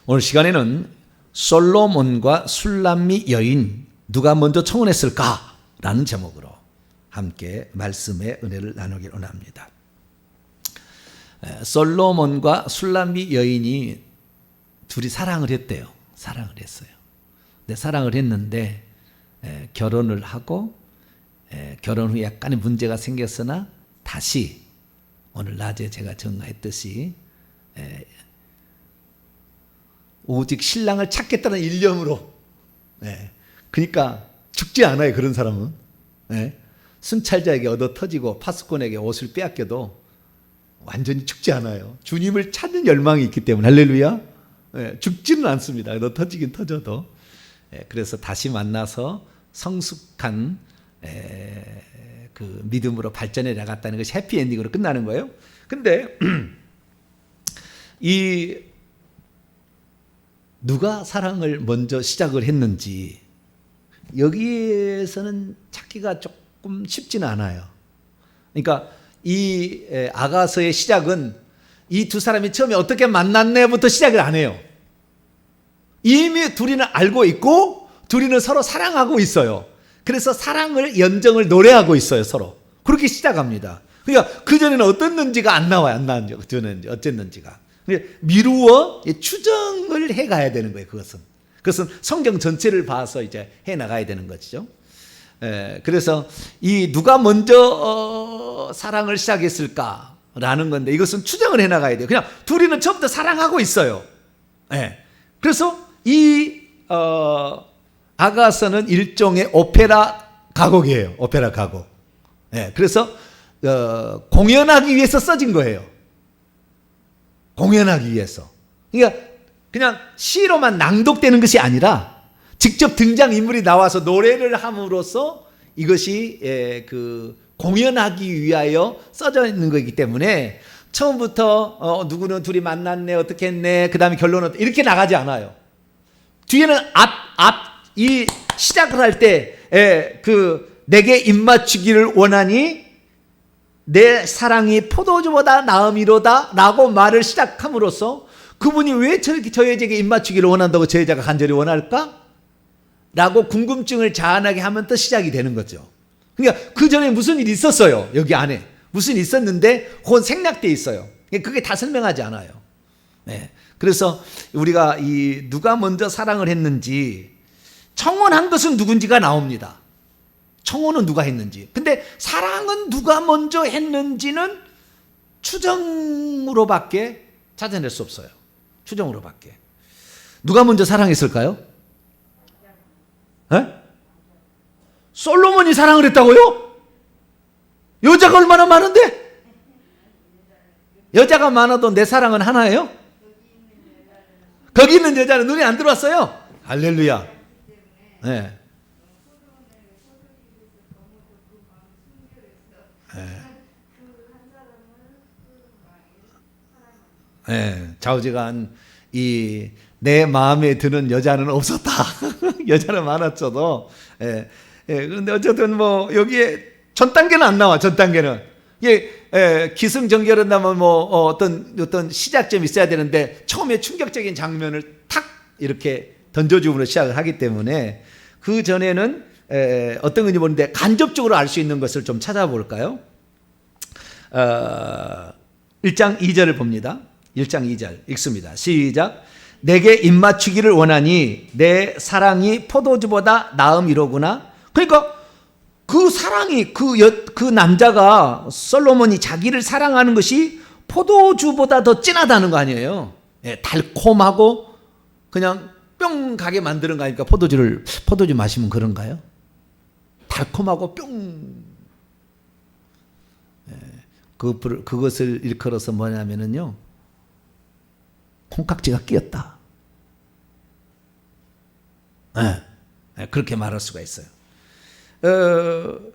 오늘 시간에는 솔로몬과 술람미 여인 누가 먼저 청혼했을까? 라는 제목으로 함께 말씀의 은혜를 나누길 원합니다. 솔로몬과 술람미 여인이 둘이 사랑을 했대요. 사랑을 했어요. 근데 사랑을 했는데 결혼을 하고 결혼 후에 약간의 문제가 생겼으나 다시 오늘 낮에 제가 전가했듯이 오직 신랑을 찾겠다는 일념으로 그러니까 죽지 않아요. 그런 사람은 순찰자에게 얻어 터지고 파수꾼에게 옷을 빼앗겨도 완전히 죽지 않아요. 주님을 찾는 열망이 있기 때문에 할렐루야. 죽지는 않습니다. 얻어 터지긴 터져도. 그래서 다시 만나서 성숙한 그 믿음으로 발전해 나갔다는 것이 해피엔딩으로 끝나는 거예요. 근데 이 누가 사랑을 먼저 시작을 했는지 여기에서는 찾기가 조금 쉽지는 않아요. 그러니까 이 아가서의 시작은 이 두 사람이 처음에 어떻게 만났네부터 시작을 안 해요. 이미 둘이는 알고 있고 둘이는 서로 사랑하고 있어요. 그래서 사랑을 연정을 노래하고 있어요. 서로 그렇게 시작합니다. 그러니까 그전에는 어땠는지가 안 나와요. 안 나왔죠. 그전에는 어쨌는지가 미루어 추정을 해가야 되는 거예요. 그것은 성경 전체를 봐서 이제 해 나가야 되는 것이죠. 그래서 이 누가 먼저 사랑을 시작했을까라는 건데 이것은 추정을 해 나가야 돼요. 그냥 둘이는 처음부터 사랑하고 있어요. 그래서 이 아가서는 일종의 오페라 가곡이에요. 오페라 가곡. 그래서 공연하기 위해서 써진 거예요. 공연하기 위해서. 그러니까 그냥 시로만 낭독되는 것이 아니라 직접 등장인물이 나와서 노래를 함으로써 이것이 그 공연하기 위하여 써져 있는 거기 때문에 처음부터 누구는 둘이 만났네 어떻게 했네 그 다음에 결론은 이렇게 나가지 않아요. 뒤에는 이 시작을 할 때 그 내게 입맞추기를 원하니 내 사랑이 포도주보다 나음이로다 라고 말을 시작함으로써 그분이 왜 저 여자에게 입맞추기를 원한다고 저 여자가 간절히 원할까? 라고 궁금증을 자아나게 하면 또 시작이 되는 거죠. 그러니까 그 전에 무슨 일이 있었어요. 여기 안에 무슨 일이 있었는데 그건 생략되어 있어요. 그게 다 설명하지 않아요. 그래서 우리가 이 누가 먼저 사랑을 했는지 청혼한 것은 누군지가 나옵니다. 청혼은 누가 했는지. 근데 사랑은 누가 먼저 했는지는 추정으로밖에 찾아낼 수 없어요. 추정으로밖에. 누가 먼저 사랑했을까요? 솔로몬이 사랑을 했다고요? 여자가 얼마나 많은데? 여자가 많아도 내 사랑은 하나예요? 거기 있는 여자는 눈에 안 들어왔어요. 할렐루야. 좌우지간 이 내 마음에 드는 여자는 없었다. 여자는 많았어도 그런데 어쨌든 뭐 여기에 전 단계는 안 나와. 전 단계는 기승전결한다면 뭐 어떤 시작점이 있어야 되는데 처음에 충격적인 장면을 탁 이렇게 던져줌으로 시작을 하기 때문에 그 전에는 어떤 건지 모르는데 간접적으로 알 수 있는 것을 좀 찾아볼까요? 1장 2절을 봅니다. 1장 2절 읽습니다. 시작. 내게 입맞추기를 원하니 내 사랑이 포도주보다 나음이로구나. 그러니까 그 사랑이 그 남자가 솔로몬이 자기를 사랑하는 것이 포도주보다 더 진하다는 거 아니에요. 달콤하고 그냥 뿅 가게 만드는 거 아니까 포도주 마시면 그런가요? 달콤하고 뿅. 그것을 일컬어서 뭐냐면은요. 콩깍지가 끼었다. 그렇게 말할 수가 있어요.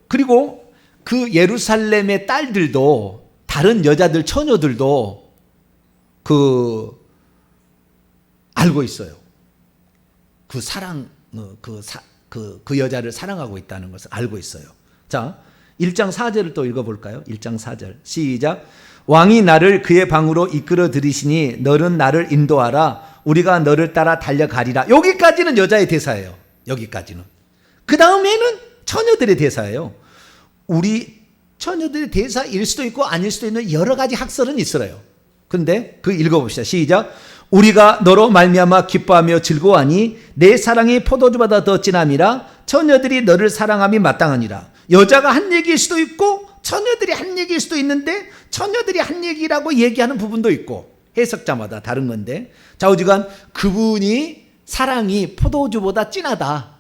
그리고 그 예루살렘의 딸들도 다른 여자들 처녀들도 알고 있어요. 그 사랑 그 여자를 사랑하고 있다는 것을 알고 있어요. 자, 1장 4절을 또 읽어볼까요? 1장 4절 시작. 왕이 나를 그의 방으로 이끌어 들이시니 너는 나를 인도하라. 우리가 너를 따라 달려가리라. 여기까지는 여자의 대사예요. 여기까지는. 그 다음에는 처녀들의 대사예요. 우리 처녀들의 대사일 수도 있고 아닐 수도 있는 여러 가지 학설은 있어요. 근데 그 읽어봅시다. 시작. 우리가 너로 말미암아 기뻐하며 즐거워하니 내 사랑이 포도주보다 더 진함이라. 처녀들이 너를 사랑함이 마땅하니라. 여자가 한 얘기일 수도 있고 처녀들이 한 얘기일 수도 있는데, 처녀들이 한 얘기라고 얘기하는 부분도 있고 해석자마다 다른 건데, 좌우지간 그분이 사랑이 포도주보다 진하다.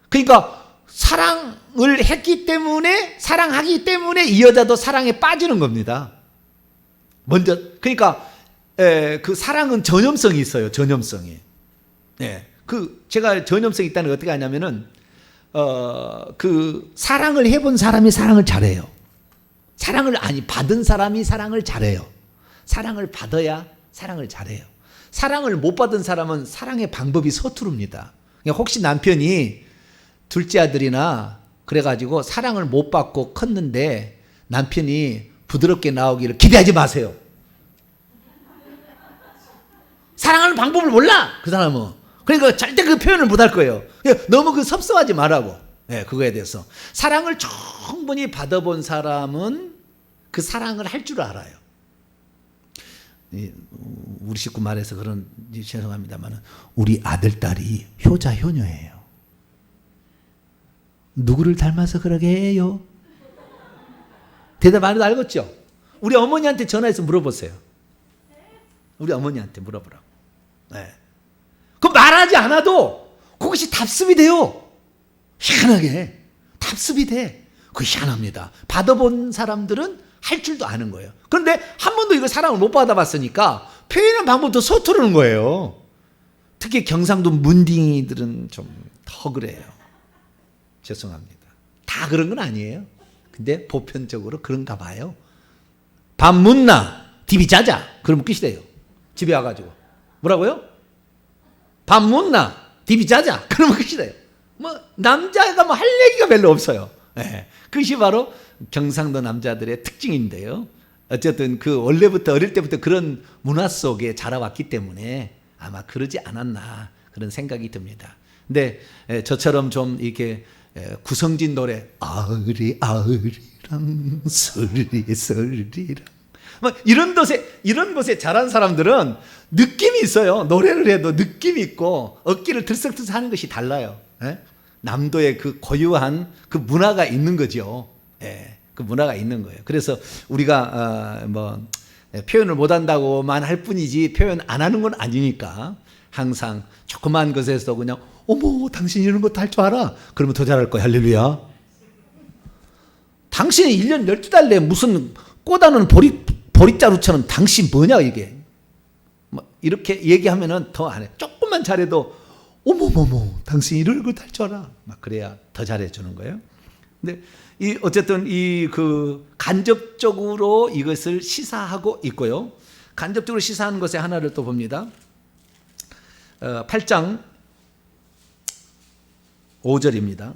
그러니까 사랑을 했기 때문에, 사랑하기 때문에 이 여자도 사랑에 빠지는 겁니다. 먼저. 그러니까 그 사랑은 전염성이 있어요. 전염성이. 제가 전염성이 있다는 걸 어떻게 하냐면은 그 사랑을 해본 사람이 사랑을 잘해요. 사랑을 받은 사람이 사랑을 잘해요. 사랑을 받아야 사랑을 잘해요. 사랑을 못 받은 사람은 사랑의 방법이 서투릅니다. 그러니까 혹시 남편이 둘째 아들이나 그래가지고 사랑을 못 받고 컸는데 남편이 부드럽게 나오기를 기대하지 마세요. 사랑하는 방법을 몰라, 그 사람은. 그러니까 절대 그 표현을 못 할 거예요. 너무 그 섭섭하지 말라고. 그거에 대해서. 사랑을 충분히 받아본 사람은 그 사랑을 할 줄 알아요. 우리 식구 말해서 그런지 죄송합니다만, 우리 아들, 딸이 효자, 효녀예요. 누구를 닮아서 그러게 해요? 대답 안 해도 알겠죠? 우리 어머니한테 전화해서 물어보세요. 우리 어머니한테 물어보라고. 그 말하지 않아도 그것이 답습이 돼요. 희한하게 답습이 돼. 그거 희한합니다. 받아본 사람들은 할 줄도 아는 거예요. 그런데 한 번도 이거 사랑을 못 받아봤으니까 표현하는 방법도 서투르는 거예요. 특히 경상도 문딩이들은 좀 더 그래요. 죄송합니다. 다 그런 건 아니에요. 근데 보편적으로 그런가 봐요. 밥 묻나 디비 자자 그러면 끝이 돼요. 집에 와가지고 뭐라고요? 밥 묻나 디비 자자 그러면 끝이 돼요. 남자가 할 얘기가 별로 없어요. 그것이 바로 경상도 남자들의 특징인데요. 어쨌든 그 원래부터 어릴 때부터 그런 문화 속에 자라왔기 때문에 아마 그러지 않았나 그런 생각이 듭니다. 근데 저처럼 좀 이렇게 구성진 노래 아으리 아으리랑 서리 서리랑 이런 곳에 자란 사람들은 느낌이 있어요. 노래를 해도 느낌이 있고 어깨를 들썩들썩 하는 것이 달라요. 남도의 그 고유한 그 문화가 있는 거죠. 그 문화가 있는 거예요. 그래서 우리가 표현을 못한다고만 할 뿐이지 표현 안 하는 건 아니니까 항상 조그만 것에서 그냥 어머 당신 이런 것도 할 줄 알아? 그러면 더 잘할 거야. 할렐루야. 당신이 1년 12달 내에 무슨 꼬다는 보릿자루처럼 당신 뭐냐 이게. 이렇게 얘기하면은 더 안 해. 조금만 잘해도 어머머머 당신 이런 것도 할 줄 알아. 막 그래야 더 잘해주는 거예요. 근데 어쨌든 그 간접적으로 이것을 시사하고 있고요. 간접적으로 시사하는 것의 하나를 또 봅니다. 8장 5절입니다.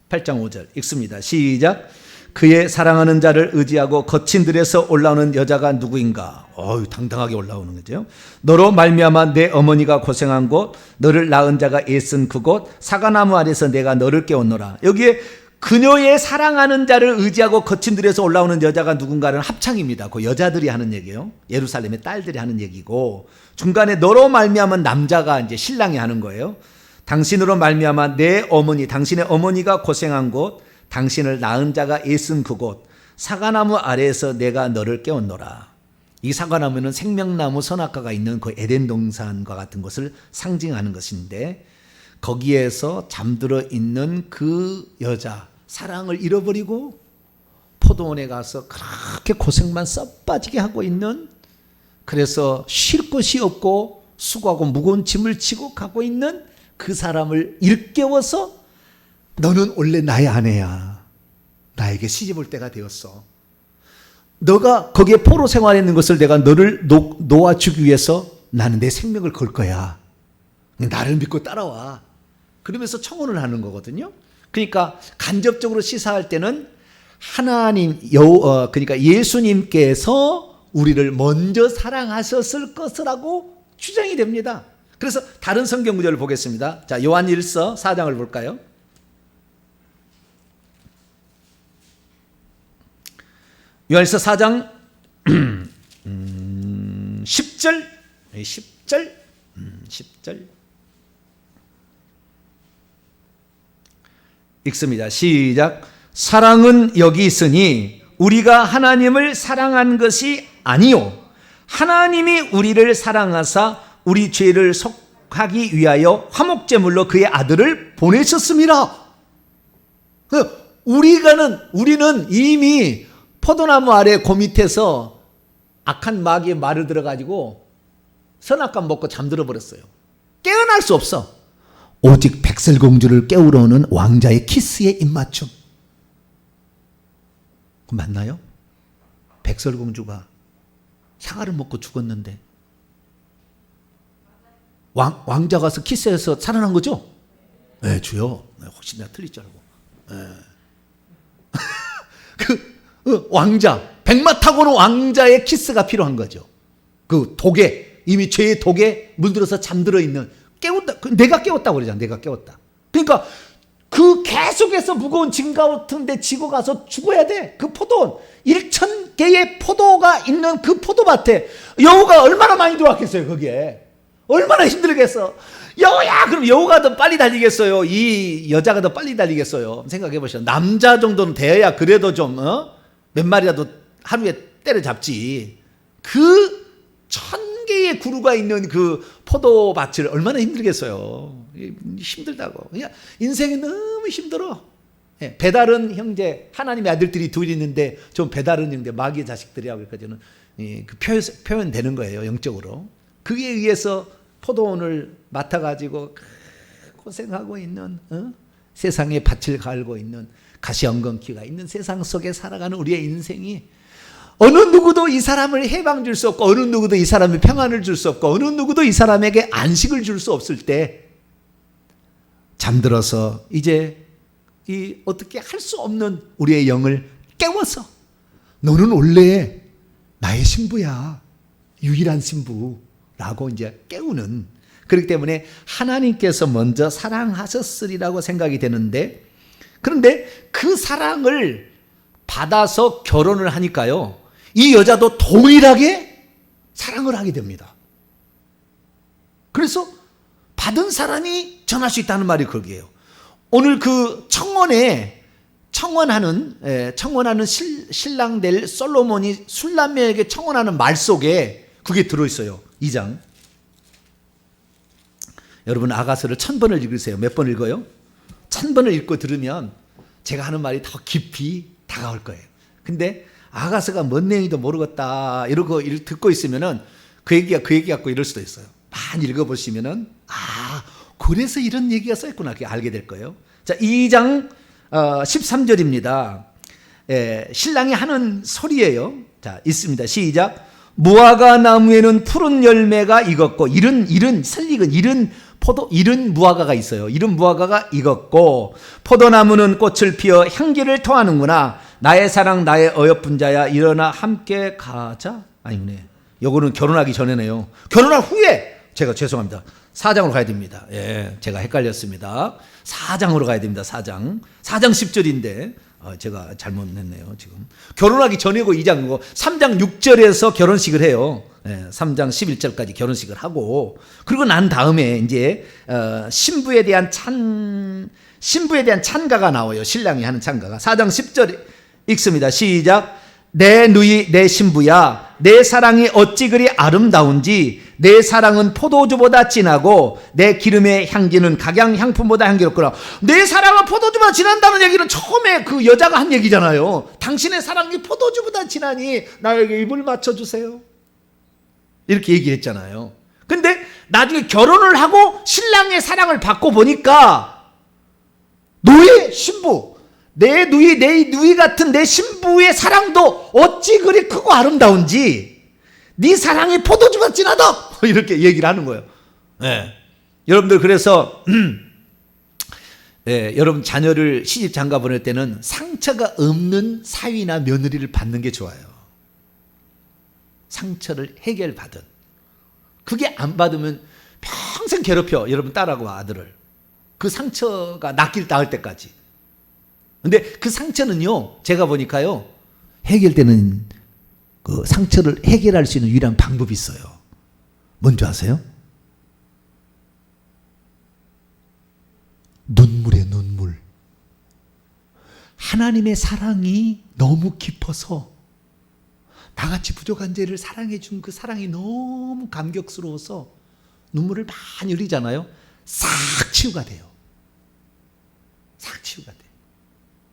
8장 5절 읽습니다. 시작. 그의 사랑하는 자를 의지하고 거친 들에서 올라오는 여자가 누구인가? 당당하게 올라오는 거죠. 너로 말미암아 내 어머니가 고생한 곳, 너를 낳은 자가 애쓴 그곳, 사과나무 아래서 내가 너를 깨웠노라. 여기에 그녀의 사랑하는 자를 의지하고 거친 들에서 올라오는 여자가 누군가는 합창입니다. 그 여자들이 하는 얘기예요. 예루살렘의 딸들이 하는 얘기고, 중간에 너로 말미암은 남자가 이제 신랑이 하는 거예요. 당신으로 말미암아 내 어머니, 당신의 어머니가 고생한 곳, 당신을 낳은 자가 애쓴 그곳, 사과나무 아래에서 내가 너를 깨웠노라. 이 사과나무는 생명나무 선악과가 있는 그 에덴 동산과 같은 것을 상징하는 것인데, 거기에서 잠들어 있는 그 여자, 사랑을 잃어버리고 포도원에 가서 그렇게 고생만 썩빠지게 하고 있는, 그래서 쉴 곳이 없고 수고하고 무거운 짐을 지고 가고 있는 그 사람을 일깨워서 너는 원래 나의 아내야. 나에게 시집올 때가 되었어. 너가 거기에 포로 생활했는 것을 내가 너를 놓아주기 위해서 나는 내 생명을 걸 거야. 나를 믿고 따라와. 그러면서 청혼을 하는 거거든요. 그러니까 간접적으로 시사할 때는 하나님, 그러니까 예수님께서 우리를 먼저 사랑하셨을 것이라고 추정이 됩니다. 그래서 다른 성경 구절을 보겠습니다. 자, 요한일서 4장을 볼까요? 요한일서 4장 10절 10절 읽습니다. 시작. 사랑은 여기 있으니 우리가 하나님을 사랑한 것이 아니요 하나님이 우리를 사랑하사 우리 죄를 속하기 위하여 화목제물로 그의 아들을 보내셨습니다. 우리는 이미 포도나무 아래 그 밑에서 악한 마귀의 말을 들어가지고 선악과를 먹고 잠들어 버렸어요. 깨어날 수 없어. 오직 백설공주를 깨우러 오는 왕자의 키스의 입맞춤. 맞나요? 백설공주가 사과를 먹고 죽었는데 왕자 가서 키스해서 살아난 거죠? 네, 주여. 혹시 내가 틀릴 줄 알고. 네. 왕자, 백마 타고는 왕자의 키스가 필요한 거죠. 그 독에, 이미 죄의 독에 물들어서 잠들어 있는, 깨웠다. 내가 깨웠다고 그러잖아. 내가 깨웠다. 그러니까 그 계속해서 무거운 짐 같은데 지고 가서 죽어야 돼. 그 포도원, 1,000개의 포도가 있는 그 포도밭에 여우가 얼마나 많이 들어왔겠어요, 거기에. 얼마나 힘들겠어. 여우야! 그럼 여우가 더 빨리 달리겠어요? 이 여자가 더 빨리 달리겠어요? 생각해 보시죠. 남자 정도는 돼야 그래도 좀, 몇 마리라도 하루에 때려잡지. 그 1,000개의 구루가 있는 그 포도밭을 얼마나 힘들겠어요. 힘들다고. 그냥 인생이 너무 힘들어. 배다른 형제, 하나님의 아들들이 둘이 있는데 좀 배다른 형제, 마귀의 자식들이라고 그러니까 그 표현되는 거예요, 영적으로. 그에 의해서 포도원을 맡아가지고 고생하고 있는, 세상에 밭을 갈고 있는 가시엉겅퀴가 있는 세상 속에 살아가는 우리의 인생이, 어느 누구도 이 사람을 해방 줄 수 없고, 어느 누구도 이 사람에 평안을 줄 수 없고, 어느 누구도 이 사람에게 안식을 줄 수 없을 때 잠들어서 이제 이 어떻게 할 수 없는 우리의 영을 깨워서, 너는 원래 나의 신부야, 유일한 신부라고 이제 깨우는. 그렇기 때문에 하나님께서 먼저 사랑하셨으리라고 생각이 되는데, 그런데 그 사랑을 받아서 결혼을 하니까요, 이 여자도 동일하게 사랑을 하게 됩니다. 그래서 받은 사람이 전할 수 있다는 말이 거기에요. 오늘 그 청혼하는 신랑 될 솔로몬이 술람에게 청혼하는 말 속에 그게 들어있어요. 2장. 여러분 아가서를 1000번을 읽으세요. 몇 번 읽어요? 1000번을 읽고 들으면 제가 하는 말이 더 깊이 다가올 거예요. 근데 아가서가 뭔 내용인지도 모르겠다 이러고 듣고 있으면은 그 얘기 갖고 이럴 수도 있어요. 많이 읽어보시면은 그래서 이런 얘기가 써있구나 그렇게 알게 될 거예요. 자, 2장 13절입니다. 신랑이 하는 소리예요. 자, 있습니다. 시작. 무화과 나무에는 푸른 열매가 익었고, 이른 무화과가 있어요. 이른 무화과가 익었고, 포도나무는 꽃을 피워 향기를 토하는구나. 나의 사랑, 나의 어여쁜 자야, 일어나 함께 가자. 아니네. 요거는 결혼하기 전에네요. 결혼한 후에, 제가 죄송합니다. 4장으로 가야 됩니다. 제가 헷갈렸습니다. 4장으로 가야 됩니다. 4장 10절인데 제가 잘못했네요. 지금 결혼하기 전이고 2장이고 3장 6절에서 결혼식을 해요. 3장 11절까지 결혼식을 하고, 그리고 난 다음에 이제 신부에 대한 찬가가 나와요. 신랑이 하는 찬가가 4장 10절 읽습니다. 시작. 내 누이 내 신부야, 내 사랑이 어찌 그리 아름다운지, 내 사랑은 포도주보다 진하고 내 기름의 향기는 각양 향품보다 향기롭구나. 내 사랑은 포도주보다 진한다는 얘기는 처음에 그 여자가 한 얘기잖아요. 당신의 사랑이 포도주보다 진하니 나에게 입을 맞춰주세요, 이렇게 얘기했잖아요. 근데 나중에 결혼을 하고 신랑의 사랑을 받고 보니까 너의 신부, 내 누이 같은 내 신부의 사랑도 어찌 그리 크고 아름다운지, 네 사랑이 포도주보다 진하다, 이렇게 얘기를 하는 거예요. 여러분들 그래서 여러분 자녀를 시집 장가 보낼 때는 상처가 없는 사위나 며느리를 받는 게 좋아요. 상처를 해결받은. 그게 안 받으면 평생 괴롭혀. 여러분 딸하고 아들을. 그 상처가 낫길 닿을 때까지. 근데 그 상처는요, 제가 보니까요, 해결되는 그 상처를 해결할 수 있는 유일한 방법이 있어요. 뭔지 아세요? 눈물이에요, 눈물. 하나님의 사랑이 너무 깊어서 나같이 부족한 죄를 사랑해 준 그 사랑이 너무 감격스러워서 눈물을 많이 흘리잖아요. 싹 치유가 돼요. 싹 치유가 돼요.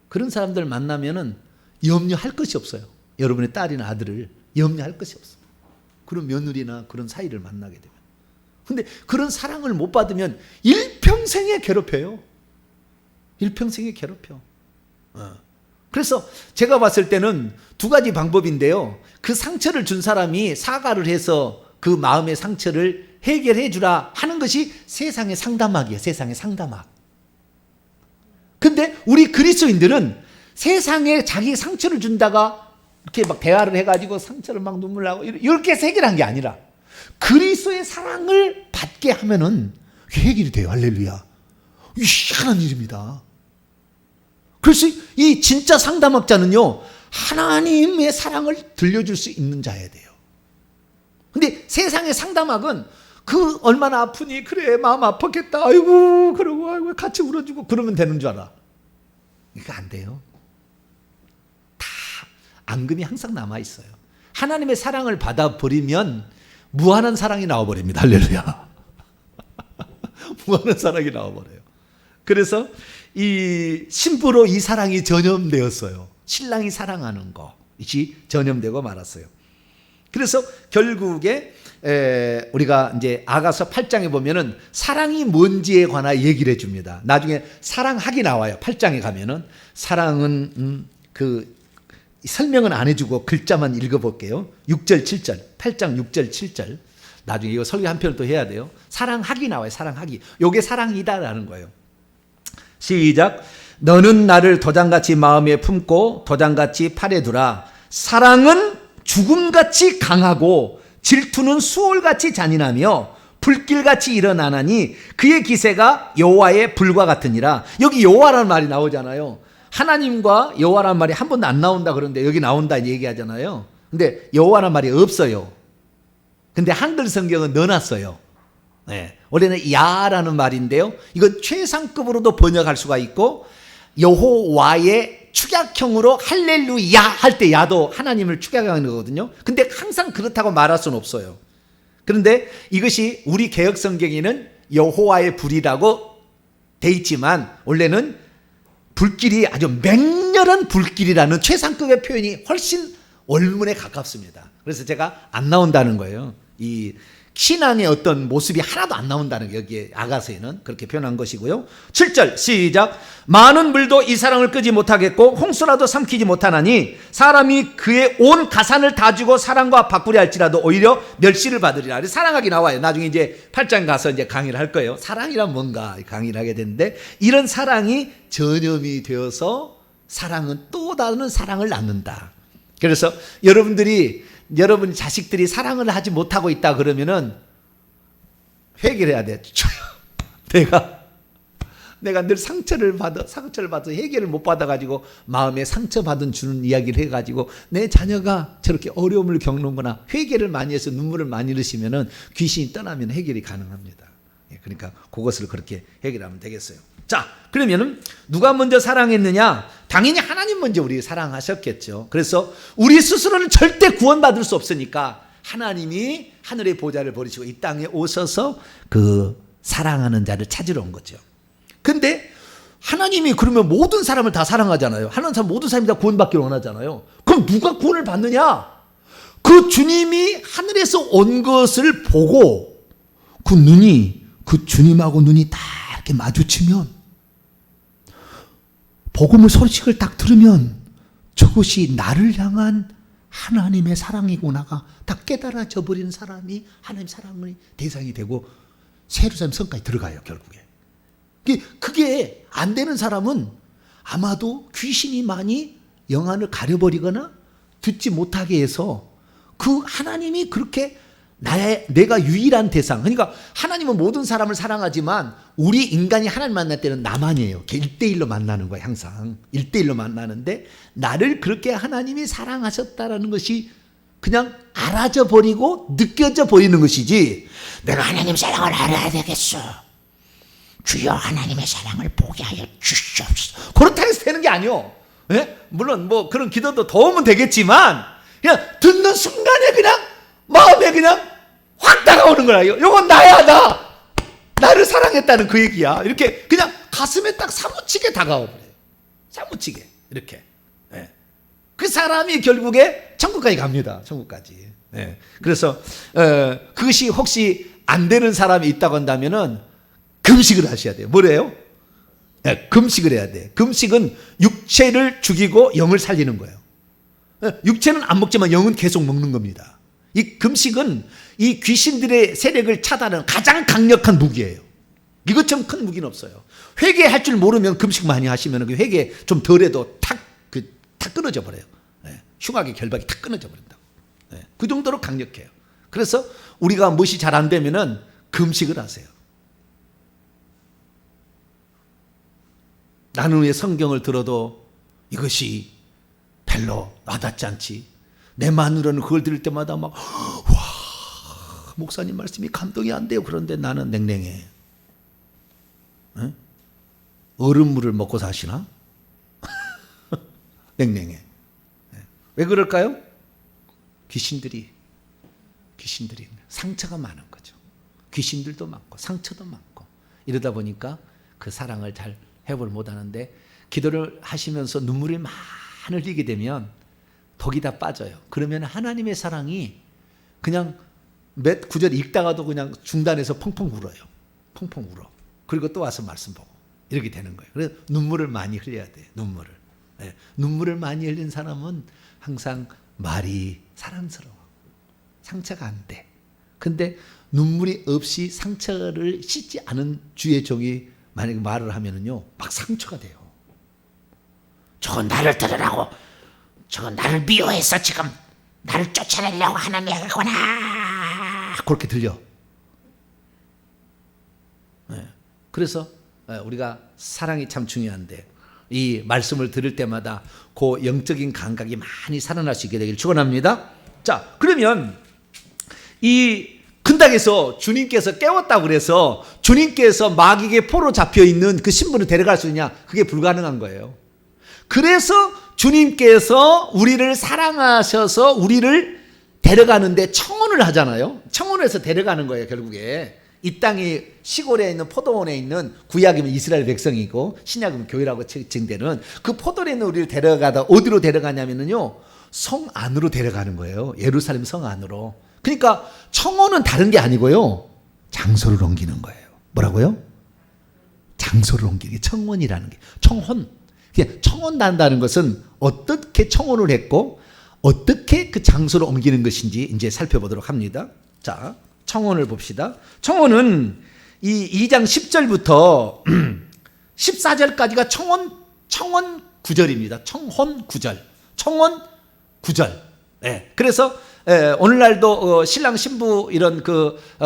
그런 사람들 만나면은 염려할 것이 없어요. 여러분의 딸이나 아들을 염려할 것이 없어요. 그런 며느리나 그런 사이를 만나게 되면. 근데 그런 사랑을 못 받으면 일평생에 괴롭혀요. 일평생에 괴롭혀. 그래서 제가 봤을 때는 두 가지 방법인데요. 그 상처를 준 사람이 사과를 해서 그 마음의 상처를 해결해 주라 하는 것이 세상의 상담학이에요. 세상의 상담학. 근데 우리 그리스도인들은 세상에 자기 상처를 준다가 이렇게 막 대화를 해가지고 상처를 막 눈물 나고 이렇게 해서 해결한 게 아니라 그리스도의 사랑을 받게 하면은 해결이 돼요. 할렐루야. 이 희한한 일입니다. 그래서 이 진짜 상담학자는요, 하나님의 사랑을 들려줄 수 있는 자여야 돼요. 근데 세상의 상담학은 그 얼마나 아프니, 그래 마음 아팠겠다, 아이고 그러고 아이고 같이 울어주고 그러면 되는 줄 알아. 이거 안 돼요. 다 앙금이 항상 남아 있어요. 하나님의 사랑을 받아버리면 무한한 사랑이 나와버립니다. 할렐루야. 무한한 사랑이 나와버려요. 그래서 이 신부로 이 사랑이 전염되었어요. 신랑이 사랑하는 것이 전염되고 말았어요. 그래서 결국에 우리가 이제 아가서 8장에 보면은 사랑이 뭔지에 관한 얘기를 해줍니다. 나중에 사랑하기 나와요. 8장에 가면은 사랑은 그 설명은 안 해주고 글자만 읽어볼게요. 6절 7절 8장 6절 7절 나중에 이거 설교 한 편을 또 해야 돼요. 사랑하기 나와요. 사랑하기. 요게 사랑이다라는 거예요. 시작. 너는 나를 도장같이 마음에 품고 도장같이 팔에 두라. 사랑은 죽음같이 강하고 질투는 수월같이 잔인하며 불길같이 일어나나니 그의 기세가 여호와의 불과 같으니라. 여기 여호와라는 말이 나오잖아요. 하나님과 여호와라는 말이 한 번도 안 나온다 그러는데 여기 나온다 얘기하잖아요. 근데 여호와라는 말이 없어요. 근데 한글 성경은 넣어놨어요. 네. 원래는 야라는 말인데요. 이건 최상급으로도 번역할 수가 있고 여호와의 축약형으로 할렐루야 할 때 야도 하나님을 축약하는 거거든요. 근데 항상 그렇다고 말할 수는 없어요. 그런데 이것이 우리 개역 성경에는 여호와의 불이라고 돼 있지만 원래는 불길이 아주 맹렬한 불길이라는 최상급의 표현이 훨씬 원문에 가깝습니다. 그래서 제가 안 나온다는 거예요. 이 신앙의 어떤 모습이 하나도 안 나온다는 게 여기에 아가서에는 그렇게 표현한 것이고요. 7절 시작. 많은 물도 이 사랑을 끄지 못하겠고 홍수라도 삼키지 못하나니 사람이 그의 온 가산을 다 주고 사랑과 바꾸려 할지라도 오히려 멸시를 받으리라. 사랑하기 나와요. 나중에 이제 8장 가서 이제 강의를 할 거예요. 사랑이란 뭔가 강의를 하게 되는데 이런 사랑이 전염이 되어서 사랑은 또 다른 사랑을 낳는다. 그래서 여러분 자식들이 사랑을 하지 못하고 있다 그러면은 해결해야 돼. 내가 늘 상처를 받아 해결을 못 받아가지고 마음에 상처받은 주는 이야기를 해가지고 내 자녀가 저렇게 어려움을 겪는구나. 회개를 많이 해서 눈물을 많이 흘리시면은 귀신이 떠나면 해결이 가능합니다. 그러니까 그것을 그렇게 해결하면 되겠어요. 자, 그러면은 누가 먼저 사랑했느냐? 당연히 하나님 먼저 우리 사랑하셨겠죠. 그래서 우리 스스로는 절대 구원받을 수 없으니까 하나님이 하늘의 보좌를 버리시고 이 땅에 오셔서 그 사랑하는 자를 찾으러 온 거죠. 근데 하나님이 그러면 모든 사람을 다 사랑하잖아요. 하나님 사람 모든 사람이 다 구원받기를 원하잖아요. 그럼 누가 구원을 받느냐? 그 주님이 하늘에서 온 것을 보고 그 주님하고 눈이 다 이렇게 마주치면 복음을 소식을 딱 들으면 저것이 나를 향한 하나님의 사랑이구나가 딱 깨달아져 버리는 사람이 하나님 사랑의 대상이 되고 예루살렘 성까지 들어가요. 결국에 그게 안 되는 사람은 아마도 귀신이 많이 영안을 가려버리거나 듣지 못하게 해서 그 하나님이 그렇게 내가 유일한 대상. 그러니까 하나님은 모든 사람을 사랑하지만 우리 인간이 하나님 만날 때는 나만이에요. 1대1로 만나는 거야, 항상. 1대1로 만나는데 나를 그렇게 하나님이 사랑하셨다라는 것이 그냥 알아져 버리고 느껴져 버리는 것이지, 내가 하나님 사랑을 알아야 되겠어. 주여 하나님의 사랑을 보게 하여 주시옵소서. 그렇다고 해서 되는 게 아니요. 예? 물론 뭐 그런 기도도 도움은 되겠지만 그냥 듣는 순간에 그냥 마음에 그냥 확 다가오는 거야. 이건 나야, 나를 사랑했다는 그 얘기야. 이렇게 그냥 가슴에 딱 사무치게 다가와 버려요. 사무치게 이렇게. 예. 그 사람이 결국에 천국까지 갑니다. 천국까지. 예. 그래서 그것이 혹시 안 되는 사람이 있다고 한다면은 금식을 하셔야 돼요. 뭐래요? 예, 금식을 해야 돼. 금식은 육체를 죽이고 영을 살리는 거예요. 예, 육체는 안 먹지만 영은 계속 먹는 겁니다. 이 금식은 이 귀신들의 세력을 차단하는 가장 강력한 무기예요. 이것처럼 큰 무기는 없어요. 회개할 줄 모르면 금식 많이 하시면 그 회개 좀 덜해도 탁 끊어져 버려요. 예, 흉악의 결박이 탁 끊어져 버린다. 예, 그 정도로 강력해요. 그래서 우리가 무엇이 잘 안 되면은 금식을 하세요. 나는 왜 성경을 들어도 이것이 별로 와닿지 않지? 내 마누라는 그걸 들을 때마다 막, 와, 목사님 말씀이 감동이 안 돼요. 그런데 나는 냉랭해. 에? 얼음물을 먹고 사시나? 냉랭해. 왜 그럴까요? 귀신들이 상처가 많은 거죠. 귀신들도 많고 상처도 많고 이러다 보니까 그 사랑을 잘 회복을 못하는데, 기도를 하시면서 눈물을 많이 흘리게 되면 독이 다 빠져요. 그러면 하나님의 사랑이 그냥 몇 구절 읽다가도 그냥 중단해서 펑펑 울어요. 펑펑 울어. 그리고 또 와서 말씀 보고 이렇게 되는 거예요. 그래서 눈물을 많이 흘려야 돼요. 눈물을. 네. 눈물을 많이 흘린 사람은 항상 말이 사랑스러워. 상처가 안 돼. 근데 눈물이 없이 상처를 씻지 않은 주의 종이 만약에 말을 하면은요, 막 상처가 돼요. 저건 나를 들으라고, 저건 나를 미워해서 지금 나를 쫓아내려고 하는 얘기구나. 그렇게 들려. 네. 그래서 우리가 사랑이 참 중요한데, 이 말씀을 들을 때마다 그 영적인 감각이 많이 살아날 수 있게 되기를 축원합니다. 자, 그러면 이 근당에서 주님께서 깨웠다고 그래서 주님께서 마귀에게 포로 잡혀 있는 그 신부를 데려갈 수 있냐? 그게 불가능한 거예요. 그래서 주님께서 우리를 사랑하셔서 우리를 데려가는데 청혼을 하잖아요. 청혼해서 데려가는 거예요. 결국에 이 땅이 시골에 있는 포도원에 있는, 구약이면 이스라엘 백성이고 신약이면 교회라고 칭되는 그 포도원에 있는 우리를 데려가다 어디로 데려가냐면요, 성 안으로 데려가는 거예요. 예루살렘 성 안으로. 그러니까 청혼은 다른 게 아니고요, 장소를 옮기는 거예요. 뭐라고요? 장소를 옮기는 게 청혼이라는 게. 청혼한다는 것은 어떻게 청혼을 했고 어떻게 그 장소를 옮기는 것인지 이제 살펴보도록 합니다. 자, 청혼을 봅시다. 청혼은 이 2장 10절부터 14절까지가 청혼 구절입니다. 청혼 구절. 네. 그래서 오늘날도 신랑 신부 이런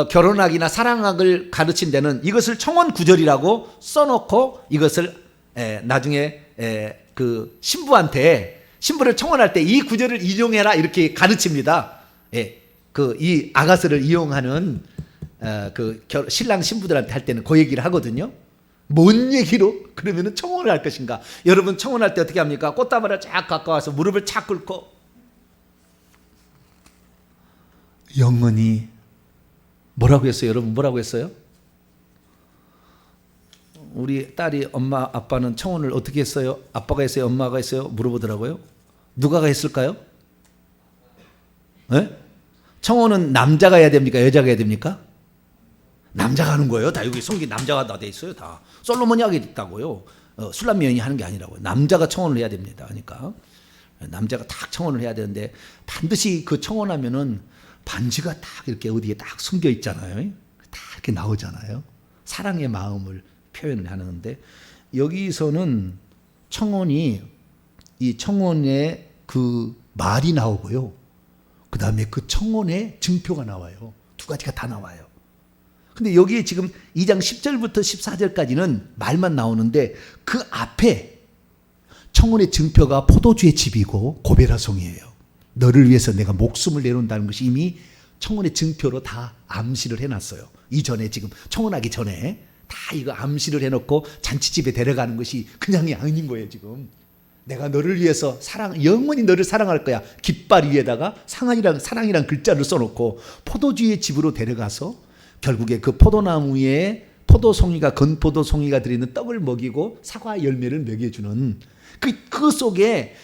결혼학이나 사랑학을 가르친 데는 이것을 청혼 구절이라고 써놓고 이것을 나중에 그 신부를 청혼할 때 이 구절을 인용해라 이렇게 가르칩니다. 이 아가서를 이용하는 신랑 신부들한테 할 때는 그 얘기를 하거든요. 뭔 얘기로 그러면은 청혼을 할 것인가? 여러분 청혼할 때 어떻게 합니까? 꽃다발을 쫙 갖고 와서 무릎을 착 꿇고 영원히 뭐라고 했어요? 여러분 뭐라고 했어요? 우리 딸이 엄마 아빠는 청혼을 어떻게 했어요? 아빠가 했어요? 엄마가 했어요? 물어보더라고요. 누가 했을까요? 네? 청혼은 남자가 해야 됩니까? 여자가 해야 됩니까? 남자가 하는 거예요. 다 여기 성경 남자가 다 돼 있어요. 다 솔로몬이 하게 됐다고요. 술람 여인이 하는 게 아니라고요. 남자가 청혼을 해야 됩니다. 그러니까 남자가 딱 청혼을 해야 되는데 반드시 그 청혼하면은 반지가 딱 이렇게 어디에 딱 숨겨 있잖아요. 다 이렇게 나오잖아요. 사랑의 마음을 표현을 하는데 여기서는 이 청혼의 그 말이 나오고요. 그 다음에 그 청혼의 증표가 나와요. 두 가지가 다 나와요. 근데 여기에 지금 2장 10절부터 14절까지는 말만 나오는데 그 앞에 청혼의 증표가 포도주의 집이고 고베라송이에요. 너를 위해서 내가 목숨을 내놓는다는 것이 이미 청혼의 증표로 다 암시를 해놨어요. 이전에 지금 청혼하기 전에 다 이거 암시를 해놓고 잔치집에 데려가는 것이 그냥이 아닌 거예요. 지금 내가 너를 위해서 영원히 너를 사랑할 거야. 깃발 위에다가 사랑이란 글자를 써놓고 포도주의 집으로 데려가서 결국에 그 포도나무에 포도송이가 건포도송이가 들어있는 떡을 먹이고 사과 열매를 먹여주는 그 속에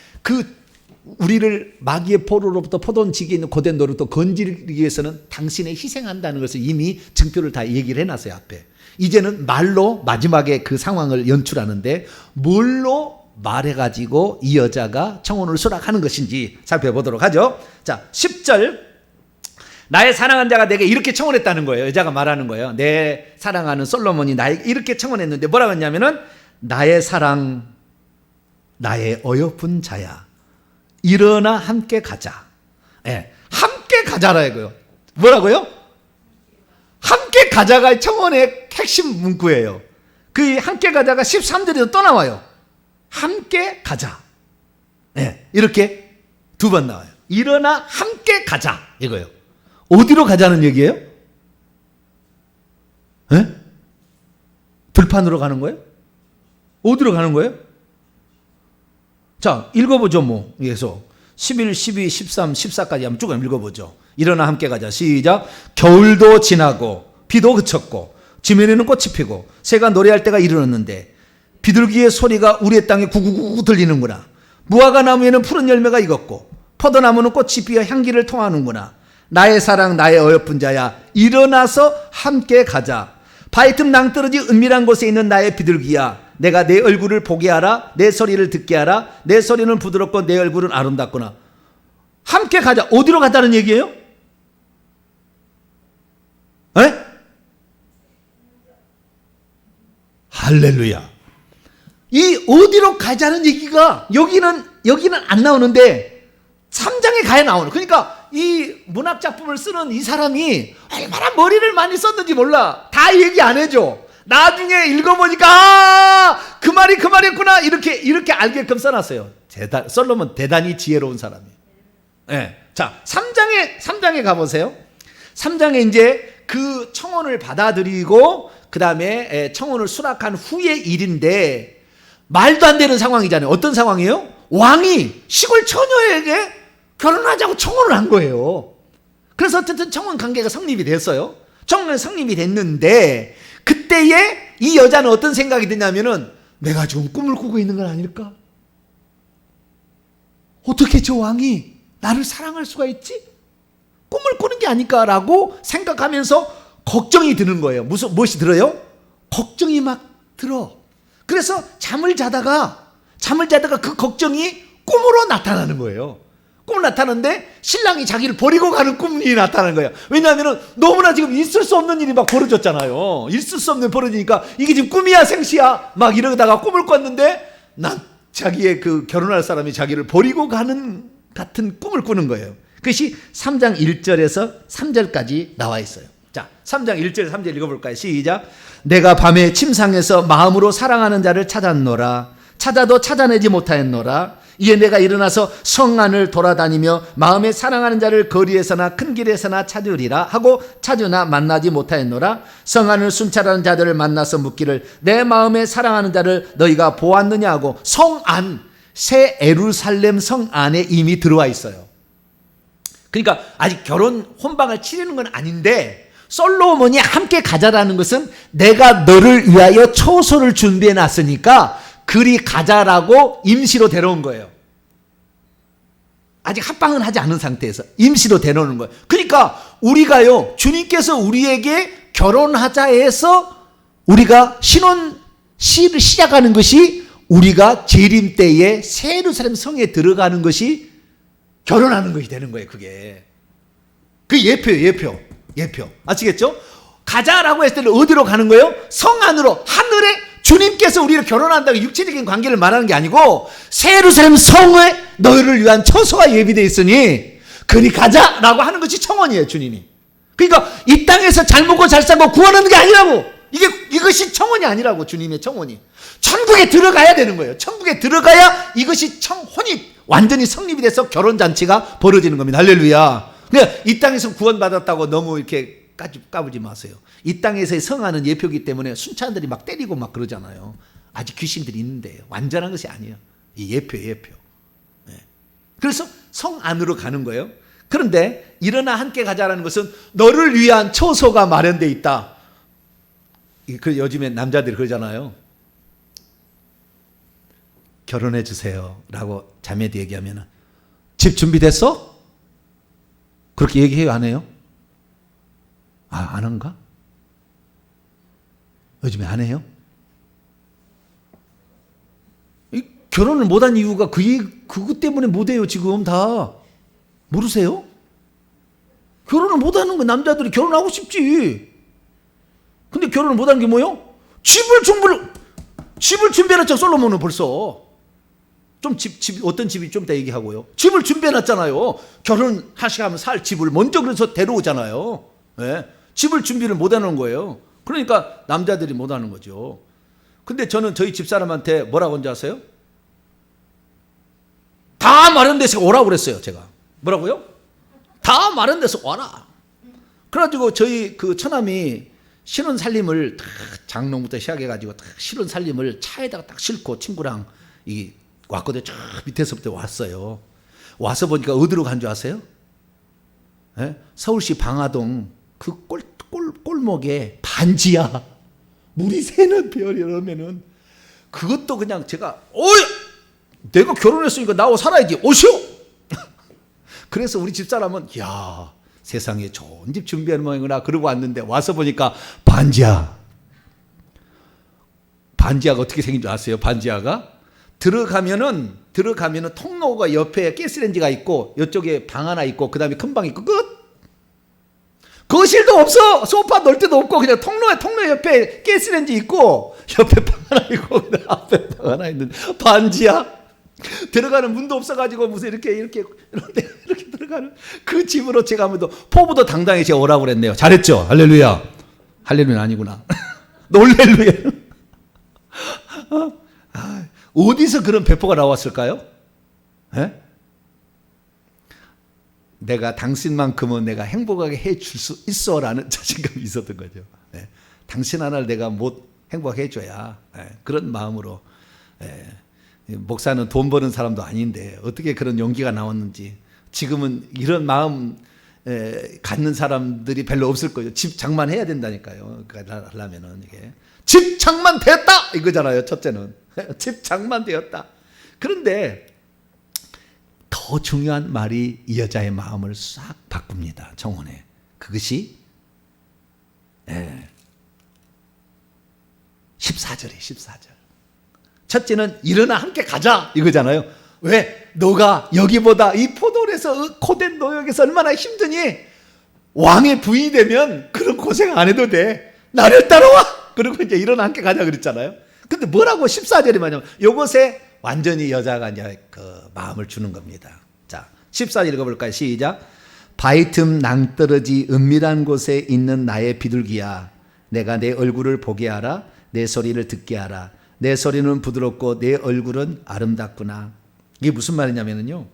우리를 마귀의 포로로부터 포도원지기에 있는 고된 노릇도 건지기 위해서는 당신의 희생한다는 것을 이미 증표를 다 얘기를 해놨어요. 앞에 이제는 말로 마지막에 그 상황을 연출하는데 뭘로 말해가지고 이 여자가 청혼을 수락하는 것인지 살펴보도록 하죠. 자, 10절 나의 사랑하는 자가 내게 이렇게 청혼했다는 거예요. 여자가 말하는 거예요. 내 사랑하는 솔로몬이 나에게 이렇게 청혼했는데 뭐라고 했냐면은 나의 사랑 나의 어여쁜 자야 일어나 함께 가자. 네, 함께 가자라 이거요. 뭐라고요? 함께 가자가 청혼의 핵심 문구예요. 그 함께 가자가 13절에도 또 나와요. 함께 가자. 네, 이렇게 두 번 나와요. 일어나 함께 가자 이거요. 어디로 가자는 얘기예요? 네? 들판으로 가는 거예요? 어디로 가는 거예요? 자, 읽어보죠, 뭐. 그래서 11, 12, 13, 14까지 한번 쭉 읽어보죠. 일어나 함께 가자. 시작. 겨울도 지나고 비도 그쳤고 지면에는 꽃이 피고 새가 노래할 때가 이르렀는데 비둘기의 소리가 우리의 땅에 구구구구 들리는구나. 무화과 나무에는 푸른 열매가 익었고 포도나무는 꽃이 피어 향기를 통하는구나. 나의 사랑 나의 어여쁜 자야 일어나서 함께 가자. 바위 틈 낭떠러지 은밀한 곳에 있는 나의 비둘기야 내가 내 얼굴을 보게 하라. 내 소리를 듣게 하라. 내 소리는 부드럽고 내 얼굴은 아름답구나. 함께 가자. 어디로 가자는 얘기예요? 에? 할렐루야. 이 어디로 가자는 얘기가 여기는 안 나오는데 3장에 가야 나오는. 그러니까 이 문학작품을 쓰는 이 사람이 얼마나 머리를 많이 썼는지 몰라. 다 얘기 안 해줘. 나중에 읽어보니까 그 말이었구나 이렇게 알게끔 써놨어요. 솔로몬 대단히 지혜로운 사람이에요. 네. 자, 3장에 가보세요. 3장에 이제 그 청혼을 받아들이고 그 다음에 청혼을 수락한 후의 일인데 말도 안 되는 상황이잖아요. 어떤 상황이에요? 왕이 시골 처녀에게 결혼하자고 청혼을 한 거예요. 그래서 어쨌든 청혼 관계가 성립이 됐어요. 청혼은 성립이 됐는데 그때에 이 여자는 어떤 생각이 드냐면은 내가 지금 꿈을 꾸고 있는 건 아닐까? 어떻게 저 왕이 나를 사랑할 수가 있지? 꿈을 꾸는 게 아닐까라고 생각하면서 걱정이 드는 거예요. 무엇이 들어요? 걱정이 막 들어. 그래서 잠을 자다가 그 걱정이 꿈으로 나타나는 거예요. 꿈을 나타나는데 신랑이 자기를 버리고 가는 꿈이 나타나는 거예요. 왜냐하면 너무나 지금 있을 수 없는 일이 막 벌어졌잖아요. 있을 수 없는 일이 벌어지니까 이게 지금 꿈이야 생시야 막 이러다가 꿈을 꿨는데 자기의 그 결혼할 사람이 자기를 버리고 가는 같은 꿈을 꾸는 거예요. 그것이 3장 1절에서 3절까지 나와 있어요. 자, 3장 1절 3절 읽어볼까요? 시작. 내가 밤에 침상에서 마음으로 사랑하는 자를 찾았노라. 찾아도 찾아내지 못하였노라. 이에 내가 일어나서 성 안을 돌아다니며 마음에 사랑하는 자를 거리에서나 큰 길에서나 찾으리라 하고 찾으나 만나지 못하였노라. 성 안을 순찰하는 자들을 만나서 묻기를 내 마음에 사랑하는 자를 너희가 보았느냐 하고 성 안, 새 예루살렘 성 안에 이미 들어와 있어요. 그러니까 아직 결혼 혼방을 치르는 건 아닌데 솔로몬이 함께 가자라는 것은 내가 너를 위하여 초소를 준비해 놨으니까 그리 가자라고 임시로 데려온 거예요. 아직 합방은 하지 않은 상태에서 임시로 데려오는 거예요. 그러니까 우리가요, 주님께서 우리에게 결혼하자 해서 우리가 신혼시를 시작하는 것이 우리가 재림 때에 새 예루살렘 성에 들어가는 것이 결혼하는 것이 되는 거예요. 그게 그 예표예요. 예표 아시겠죠? 가자라고 했을 때는 어디로 가는 거예요? 성 안으로, 하늘에 주님께서 우리를 결혼한다고 육체적인 관계를 말하는 게 아니고 새 예루살렘 성에 너희를 위한 처소가 예비되어 있으니 그리 가자라고 하는 것이 청혼이에요, 주님이. 그러니까 이 땅에서 잘 먹고 잘 살고 구원하는 게 아니라고. 이것이 청혼이 아니라고, 주님의 청혼이. 천국에 들어가야 되는 거예요. 천국에 들어가야 이것이 청혼이 완전히 성립이 돼서 결혼잔치가 벌어지는 겁니다. 할렐루야. 그러니까 이 땅에서 구원받았다고 너무 이렇게 까부지 마세요. 이 땅에서의 성화는 예표이기 때문에 순찰들이 막 때리고 막 그러잖아요. 아직 귀신들이 있는데요. 완전한 것이 아니에요. 이 예표예요, 예표. 네. 그래서 성 안으로 가는 거예요. 그런데 일어나 함께 가자라는 것은 너를 위한 처소가 마련되어 있다. 그 요즘에 남자들이 그러잖아요. 결혼해 주세요 라고 자매도 얘기하면 집 준비됐어? 그렇게 얘기해요, 안 해요? 안 한가? 요즘에 안 해요? 결혼을 못한 이유가 그것 때문에 못해요. 지금 다 모르세요? 결혼을 못하는 거, 남자들이 결혼하고 싶지. 근데 결혼을 못하는 게 뭐예요? 집을 준비해놨죠. 솔로몬은 벌써 어떤 집이 좀 이따 얘기하고요. 집을 준비해놨잖아요. 결혼하시면 살 집을 먼저 그래서 데려오잖아요. 네. 집을 준비를 못하는 거예요. 그러니까 남자들이 못하는 거죠. 근데 저는 저희 집사람한테 뭐라고 한지 아세요? 다 마련돼서 오라고 그랬어요. 제가 뭐라고요? 다 마련돼서 와라. 그래가지고 저희 그 처남이 신혼 살림을 장롱부터 시작해가지고 신혼 살림을 차에다가 딱 싣고 친구랑 왔거든요. 저 밑에서부터 왔어요. 와서 보니까 어디로 간 줄 아세요? 네? 서울시 방화동 그 골목에 반지하 물이 새는 별이 이러면은 그것도 그냥 제가 내가 결혼했으니까 나와 살아야지 오시오. 그래서 우리 집사람은 야 세상에 좋은 집 준비하는 모양이구나 그러고 왔는데 와서 보니까 반지하가 어떻게 생긴 줄 아세요? 반지하가 들어가면은 통로가 옆에 가스레인지가 있고 이쪽에 방 하나 있고 그 다음에 큰 방 있고 끝. 거실도 없어. 소파 넣을 데도 없고 그냥 통로 옆에 가스레인지 있고 옆에 방 하나 있고 그다음 앞에 방 하나 있는 반지하. 들어가는 문도 없어가지고 무슨 이렇게 들어가는 그 집으로 제가 한번 포부도 당당히 제가 오라고 그랬네요. 잘했죠? 할렐루야. 할렐루야 아니구나. 놀렐루야. 어디서 그런 배포가 나왔을까요? 에? 내가 당신만큼은 내가 행복하게 해줄 수 있어라는 자신감이 있었던 거죠. 네. 당신 하나를 내가 못 행복하게 해줘야 그런 마음으로 목사는 돈 버는 사람도 아닌데 어떻게 그런 용기가 나왔는지 지금은 이런 마음 갖는 사람들이 별로 없을 거예요. 집 장만해야 된다니까요. 하려면은 이게 집 장만되었다 이거잖아요. 첫째는 집 장만되었다. 그런데 더 중요한 말이 이 여자의 마음을 싹 바꿉니다. 정원에. 그것이 14절이에요. 14절. 첫째는 일어나 함께 가자 이거잖아요. 왜? 너가 여기보다 이 포도원에서 고된 노역에서 얼마나 힘드니? 왕의 부인이 되면 그런 고생 안 해도 돼. 나를 따라와. 그리고 이제 일어나 함께 가자 그랬잖아요. 근데 뭐라고 14절이 말하냐면 요것에 완전히 여자가 이제 그 마음을 주는 겁니다. 자, 14절 읽어볼까요? 시작. 바위 틈 낭떠러지 은밀한 곳에 있는 나의 비둘기야. 내가 내 얼굴을 보게 하라. 내 소리를 듣게 하라. 내 소리는 부드럽고 내 얼굴은 아름답구나. 이게 무슨 말이냐면요.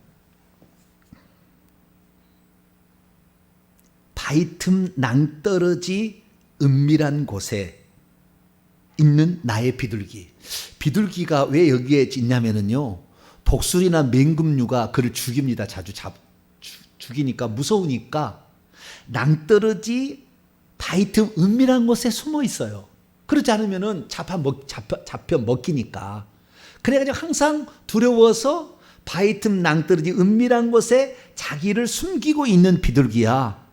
바위 틈 낭떠러지 은밀한 곳에 있는 나의 비둘기. 비둘기가 왜 여기에 있냐면요. 독수리나 맹금류가 그를 죽입니다. 자주 죽이니까 무서우니까 낭떠러지 바위 틈 은밀한 곳에 숨어 있어요. 그렇지 않으면은 잡혀 먹히니까. 그래가지고 항상 두려워서 바위 틈 낭떠러지 은밀한 곳에 자기를 숨기고 있는 비둘기야.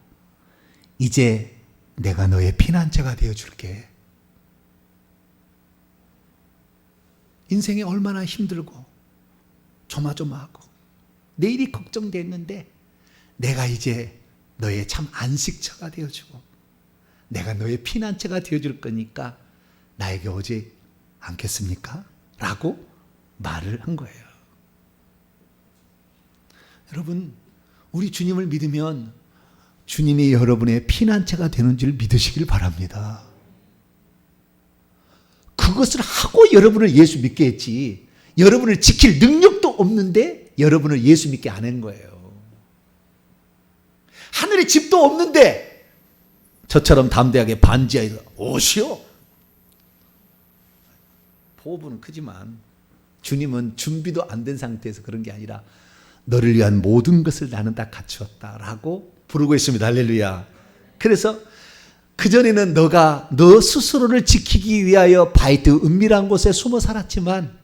이제 내가 너의 피난처가 되어줄게. 인생이 얼마나 힘들고 조마조마하고 내일이 걱정됐는데 내가 이제 너의 참 안식처가 되어주고 내가 너의 피난처가 되어줄 거니까 나에게 오지 않겠습니까? 라고 말을 한 거예요. 여러분, 우리 주님을 믿으면 주님이 여러분의 피난처가 되는 줄 믿으시길 바랍니다. 그것을 하고 여러분을 예수 믿게 했지, 여러분을 지킬 능력도 없는데 여러분을 예수 믿게 안 한 거예요. 하늘에 집도 없는데 저처럼 담대하게 반지하에서 오시오. 포부는 크지만 주님은 준비도 안 된 상태에서 그런 게 아니라 너를 위한 모든 것을 나는 다 갖추었다라고 부르고 있습니다. 할렐루야. 그래서 그전에는 너 스스로를 지키기 위하여 바이트 은밀한 곳에 숨어 살았지만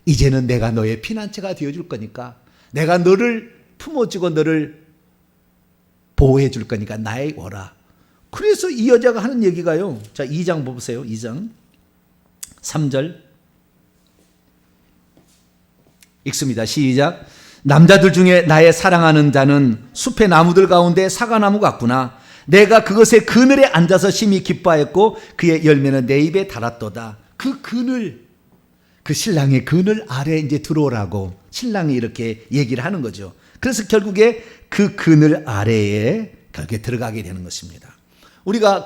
이제는 내가 너의 피난처가 되어줄 거니까, 내가 너를 품어주고 너를 보호해 줄 거니까 나에 오라. 그래서 이 여자가 하는 얘기가요. 자, 2장 보세요. 2장 3절 읽습니다. 시작. 남자들 중에 나의 사랑하는 자는 숲의 나무들 가운데 사과나무 같구나. 내가 그것의 그늘에 앉아서 심히 기뻐하였고 그의 열매는 내 입에 달았도다. 그 그늘, 그 신랑의 그늘 아래 이제 들어오라고 신랑이 이렇게 얘기를 하는 거죠. 그래서 결국에 그 그늘 아래에 결국에 들어가게 되는 것입니다. 우리가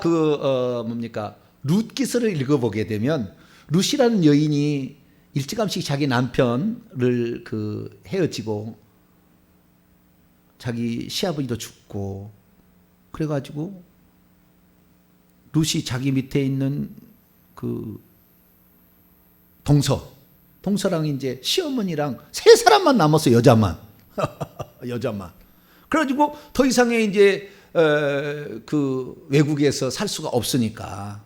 룻기서를 읽어보게 되면 룻이라는 여인이 일찌감치 자기 남편을 헤어지고 자기 시아버지도 죽고 그래가지고 룻이 자기 밑에 있는 동서랑 이제 시어머니랑 세 사람만 남았어. 여자만. 그래가지고 더 이상의 이제 외국에서 살 수가 없으니까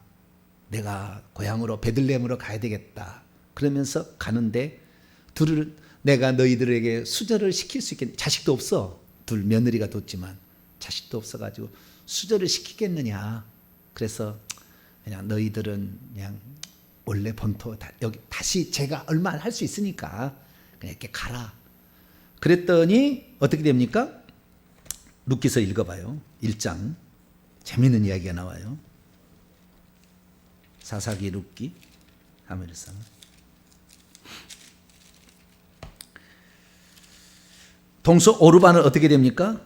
내가 고향으로 베들레헴으로 가야 되겠다. 그러면서 가는데 내가 너희들에게 수절을 시킬 수 있겠냐. 자식도 없어. 둘 며느리가 뒀지만 자식도 없어가지고 수절을 시키겠느냐. 그래서 그냥 너희들은 그냥 원래 본토 여기 다시 제가 얼마 할 수 있으니까 그냥 이렇게 가라. 그랬더니 어떻게 됩니까? 룻기서 읽어봐요. 1장 재미있는 이야기가 나와요. 사사기 룻기 하멜상 동서 오르반은 어떻게 됩니까?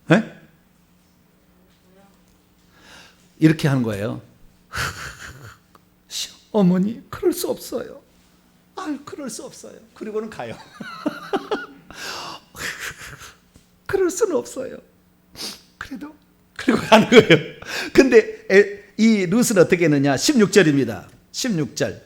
네? 이렇게 하는 거예요. 어머니 그럴 수 없어요. 그럴 수 없어요. 그리고는 가요. 그럴 수는 없어요. 그리고 가는 거예요. 근데 이 룻은 어떻게 했느냐? 16절입니다. 16절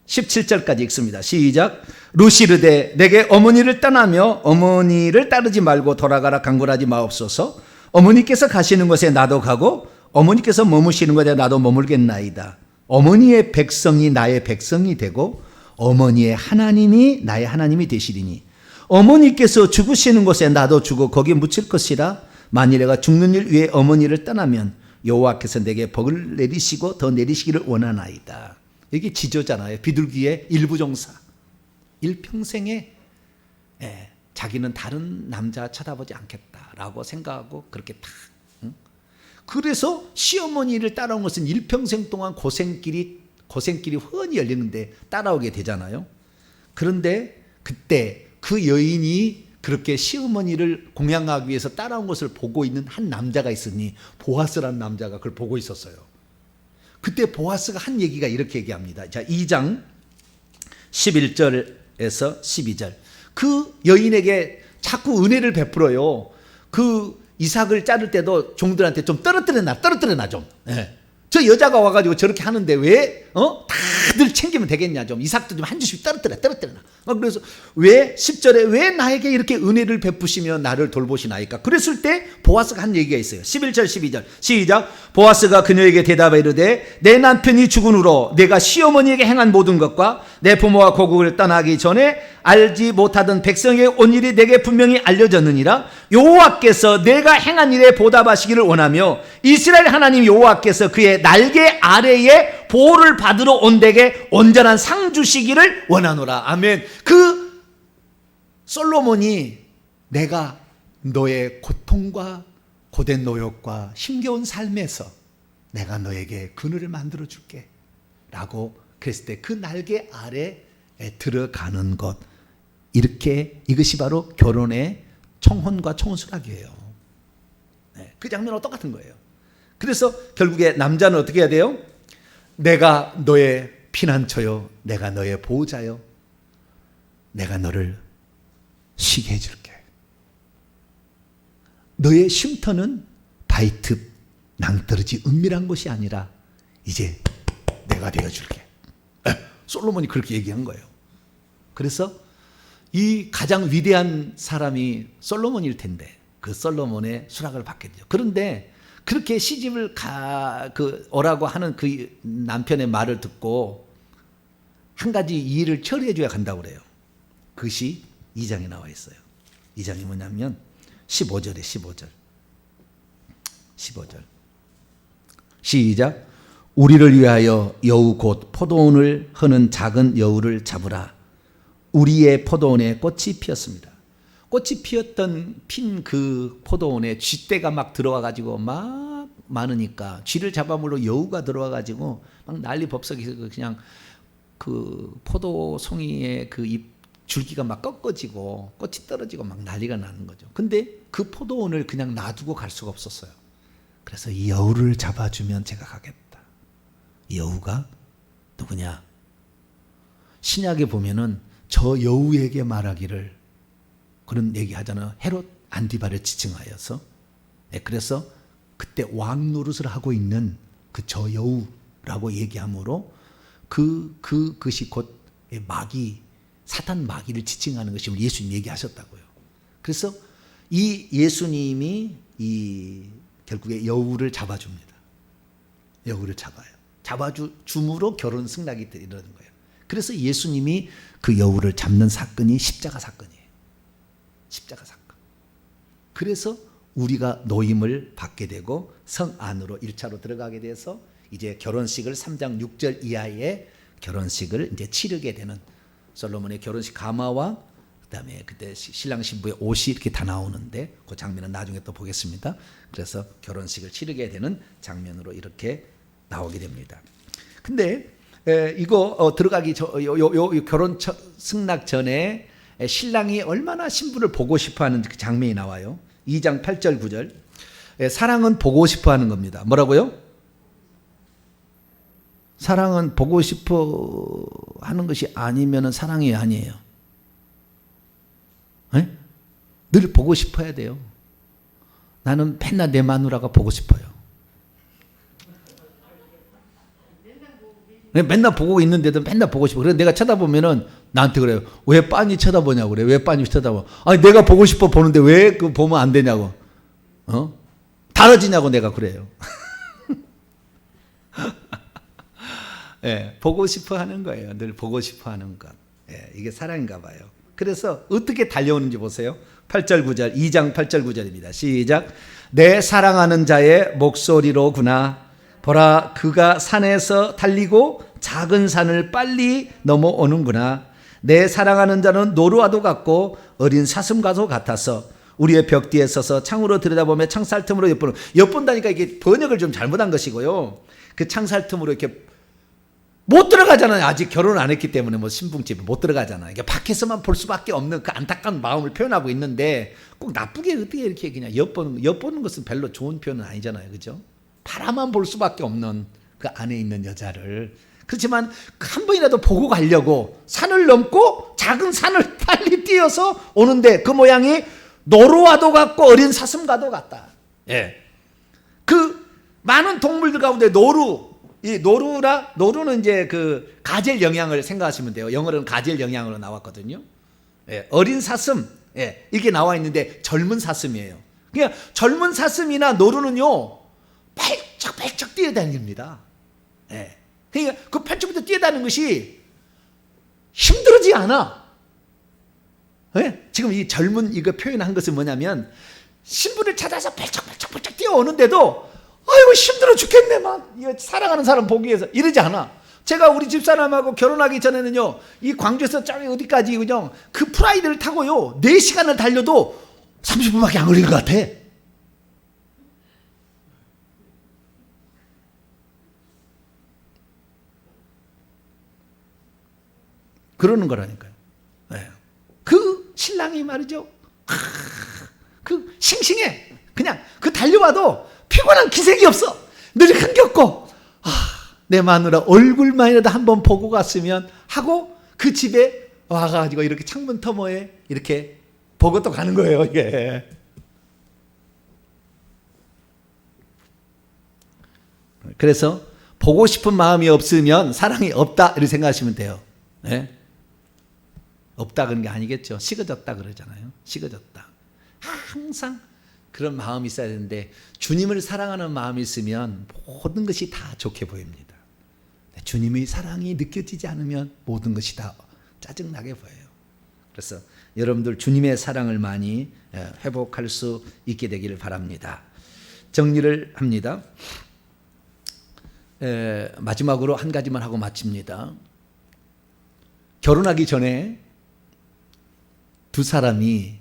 17절까지 읽습니다. 시작. 룻이 이르되 내게 어머니를 떠나며 어머니를 따르지 말고 돌아가라 강구하지 마옵소서. 어머니께서 가시는 곳에 나도 가고 어머니께서 머무시는 곳에 나도 머물겠나이다. 어머니의 백성이 나의 백성이 되고 어머니의 하나님이 나의 하나님이 되시리니 어머니께서 죽으시는 곳에 나도 죽어 거기 묻힐 것이라. 만일 내가 죽는 일 위에 어머니를 떠나면 여호와께서 내게 복을 내리시고 더 내리시기를 원하나이다. 이게 지조잖아요. 비둘기의 일부종사. 일평생에 자기는 다른 남자 쳐다보지 않겠다라고 생각하고 그렇게 딱. 그래서 시어머니를 따라온 것은 일평생 동안 고생길이 훤히 열리는데 따라오게 되잖아요. 그런데 그때 그 여인이 그렇게 시어머니를 공양하기 위해서 따라온 것을 보고 있는 한 남자가 있으니 보아스라는 남자가 그걸 보고 있었어요. 그때 보아스가 한 얘기가 이렇게 얘기합니다. 자, 2장 11절에서 12절. 그 여인에게 자꾸 은혜를 베풀어요. 그 이삭을 자를 때도 종들한테 좀 떨어뜨려놔 좀. 저 여자가 와가지고 저렇게 하는데 왜 다들 챙기면 되겠냐. 좀 이삭도 좀 한 주씩 떨어뜨려놔. 그래서 왜 10절에 왜 나에게 이렇게 은혜를 베푸시며 나를 돌보시나이까. 그랬을 때 보아스가 한 얘기가 있어요. 11절 12절 시작. 보아스가 그녀에게 대답해 이르되 내 남편이 죽은 후로 내가 시어머니에게 행한 모든 것과 내 부모와 고국을 떠나기 전에 알지 못하던 백성의 온 일이 내게 분명히 알려졌느니라. 여호와께서 내가 행한 일에 보답하시기를 원하며 이스라엘 하나님 여호와께서 그의 날개 아래에 보호를 받으러 온 데게 온전한 상 주시기를 원하노라. 아멘. 그 솔로몬이 내가 너의 고통과 고된 노역과 힘겨운 삶에서 내가 너에게 그늘을 만들어 줄게 라고 그랬을 때 그 날개 아래에 들어가는 것, 이렇게 이것이 바로 결혼의 청혼과 청혼수락이에요. 그 장면하고 똑같은 거예요. 그래서 결국에 남자는 어떻게 해야 돼요? 내가 너의 피난처요, 내가 너의 보호자요, 내가 너를 쉬게 해줄게. 너의 쉼터는 바위틈, 낭떠러지 은밀한 곳이 아니라 이제 내가 되어줄게. 솔로몬이 그렇게 얘기한 거예요. 그래서 이 가장 위대한 사람이 솔로몬일 텐데 그 솔로몬의 수락을 받게 되죠. 그런데 그렇게 시집을 오라고 하는 그 남편의 말을 듣고 한 가지 일을 처리해 줘야 간다고 그래요. 그것이 2장에 나와 있어요. 2장이 뭐냐면 15절에 15절 시작. 우리를 위하여 여우 곧 포도원을 허는 작은 여우를 잡으라. 우리의 포도원에 꽃이 피었습니다. 꽃이 피었던 핀 그 포도원에 쥐떼가 막 들어와 가지고 막 많으니까 쥐를 잡아먹으러 여우가 들어와 가지고 막 난리 법석에서 그냥 그 포도 송이의 그 잎 줄기가 막 꺾어지고 꽃이 떨어지고 막 난리가 나는 거죠. 근데 그 포도원을 그냥 놔두고 갈 수가 없었어요. 그래서 이 여우를 잡아주면 제가 가겠다. 이 여우가 누구냐? 신약에 보면은 저 여우에게 말하기를 그런 얘기 하잖아요. 헤롯 안디바를 지칭하여서. 그래서 그때 왕 노릇을 하고 있는 그 저 여우라고 얘기함으로 그것이 곧 마귀, 사탄 마귀를 지칭하는 것이 예수님 얘기하셨다고요. 그래서 이 예수님이 결국에 여우를 잡아줍니다. 여우를 잡아요. 잡아줌으로 결혼 승낙이 이러는 거예요. 그래서 예수님이 그 여우를 잡는 사건이 십자가 사건이에요. 십자가 사건. 그래서 우리가 노임을 받게 되고 성 안으로 1차로 들어가게 돼서 이제 결혼식을 3장 6절 이하의 결혼식을 이제 치르게 되는 솔로몬의 결혼식 가마와 그다음에 그때 신랑 신부의 옷이 이렇게 다 나오는데 그 장면은 나중에 또 보겠습니다. 그래서 결혼식을 치르게 되는 장면으로 이렇게 나오게 됩니다. 근데 이거 들어가기 결혼 승낙 전에 신랑이 얼마나 신부를 보고 싶어하는 그 장면이 나와요. 2장 8절 9절. 사랑은 보고 싶어하는 겁니다. 뭐라고요? 사랑은 보고 싶어 하는 것이 아니면 사랑이 아니에요. 네? 늘 보고 싶어야 돼요. 나는 맨날 내 마누라가 보고 싶어요. 맨날 보고 있는데도 맨날 보고 싶어. 그래서 내가 쳐다보면은 나한테 그래요. 왜 빤히 쳐다보냐고 그래. 왜 빤히 쳐다봐. 아니 내가 보고 싶어 보는데 왜 그 보면 안 되냐고. 달라지냐고 내가 그래요. 예, 보고 싶어 하는 거예요. 늘 보고 싶어 하는 것. 예, 이게 사랑인가 봐요. 그래서 어떻게 달려오는지 보세요. 8절 9절 2장 8절 9절입니다. 시작. 내 사랑하는 자의 목소리로구나. 보라 그가 산에서 달리고 작은 산을 빨리 넘어오는구나. 내 사랑하는 자는 노루와도 같고 어린 사슴과도 같아서 우리의 벽 뒤에 서서 창으로 들여다보며 창살 틈으로 엿본다니까 이게 번역을 좀 잘못한 것이고요. 그 창살 틈으로 이렇게 못 들어가잖아요. 아직 결혼 안 했기 때문에 뭐 신붕집에 못 들어가잖아요. 이게 밖에서만 볼 수밖에 없는 그 안타까운 마음을 표현하고 있는데 꼭 나쁘게 어떻게 이렇게 그냥 엿보는 것은 별로 좋은 표현은 아니잖아요. 그죠? 바라만 볼 수밖에 없는 그 안에 있는 여자를. 그렇지만 한 번이라도 보고 가려고 산을 넘고 작은 산을 빨리 뛰어서 오는데 그 모양이 노루와도 같고 어린 사슴과도 같다. 예. 그 많은 동물들 가운데 노루는 이제 그 가젤 영향을 생각하시면 돼요. 영어로는 가젤 영향으로 나왔거든요. 예. 어린 사슴. 예. 이게 나와 있는데 젊은 사슴이에요. 그냥 젊은 사슴이나 노루는요. 팔쩍팔쩍 뛰어다닙니다. 예. 그러니까 그 팔쩍팔쩍 뛰어다니는 것이 힘들지 않아. 예? 지금 이 젊은 이거 표현한 것은 뭐냐면 신부를 찾아서 팔쩍팔쩍 뛰어오는데도 아이고 힘들어 죽겠네 막 이거 사랑하는 사람 보기 위해서 이러지 않아. 제가 우리 집사람하고 결혼하기 전에는요 이 광주에서 저기 어디까지 그냥 그 프라이드를 타고요 4시간을 달려도 30분밖에 안 걸린 것 같아. 그러는 거라니까요. 네. 그 신랑이 말이죠. 그 싱싱해. 그냥 그 달려와도 피곤한 기색이 없어. 늘 흥겹고, 내 마누라 얼굴만이라도 한번 보고 갔으면 하고 그 집에 와가지고 이렇게 창문 터머에 이렇게 보고 또 가는 거예요, 이게. 그래서 보고 싶은 마음이 없으면 사랑이 없다 이렇게 생각하시면 돼요. 네? 없다 그런 게 아니겠죠. 식어졌다 그러잖아요. 식어졌다. 항상 그런 마음이 있어야 되는데 주님을 사랑하는 마음이 있으면 모든 것이 다 좋게 보입니다. 주님의 사랑이 느껴지지 않으면 모든 것이 다 짜증나게 보여요. 그래서 여러분들 주님의 사랑을 많이 회복할 수 있게 되기를 바랍니다. 정리를 합니다. 마지막으로 한 가지만 하고 마칩니다. 결혼하기 전에 두 사람이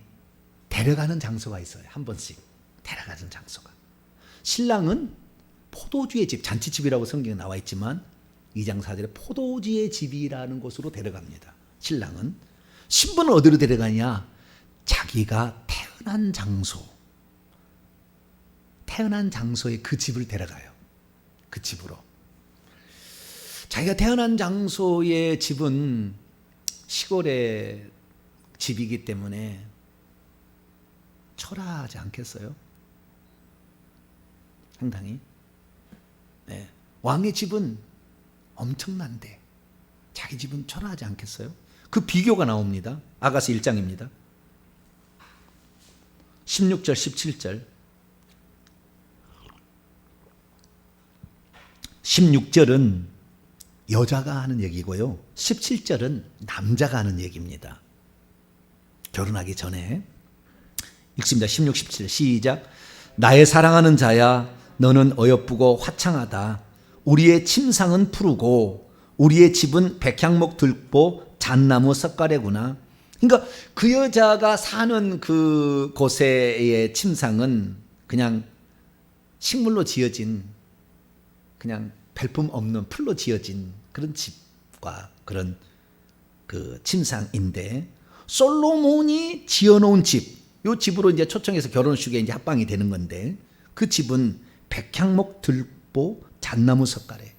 데려가는 장소가 있어요. 한 번씩 데려가는 장소가. 신랑은 포도주의 집, 잔치집이라고 성경에 나와 있지만 2장 4절에 포도주의 집이라는 곳으로 데려갑니다. 신랑은. 신부는 어디로 데려가냐? 자기가 태어난 장소에 그 집을 데려가요. 그 집으로. 자기가 태어난 장소의 집은 시골의 집이기 때문에 초라하지 않겠어요? 상당히. 네. 왕의 집은 엄청난데 자기 집은 초라하지 않겠어요? 그 비교가 나옵니다. 아가서 1장입니다. 16절 17절 16절은 여자가 하는 얘기고요. 17절은 남자가 하는 얘기입니다. 결혼하기 전에. 읽습니다. 16, 17 시작. 나의 사랑하는 자야 너는 어여쁘고 화창하다. 우리의 침상은 푸르고 우리의 집은 백향목 들보 잣나무 석가래구나. 그러니까 그 여자가 사는 그 곳의 침상은 그냥 식물로 지어진 그냥 별품 없는 풀로 지어진 그런 집과 그런 그 침상인데 솔로몬이 지어놓은 집, 이 집으로 이제 초청해서 결혼식에 이제 합방이 되는 건데 그 집은 백향목 들보 잣나무 석가래.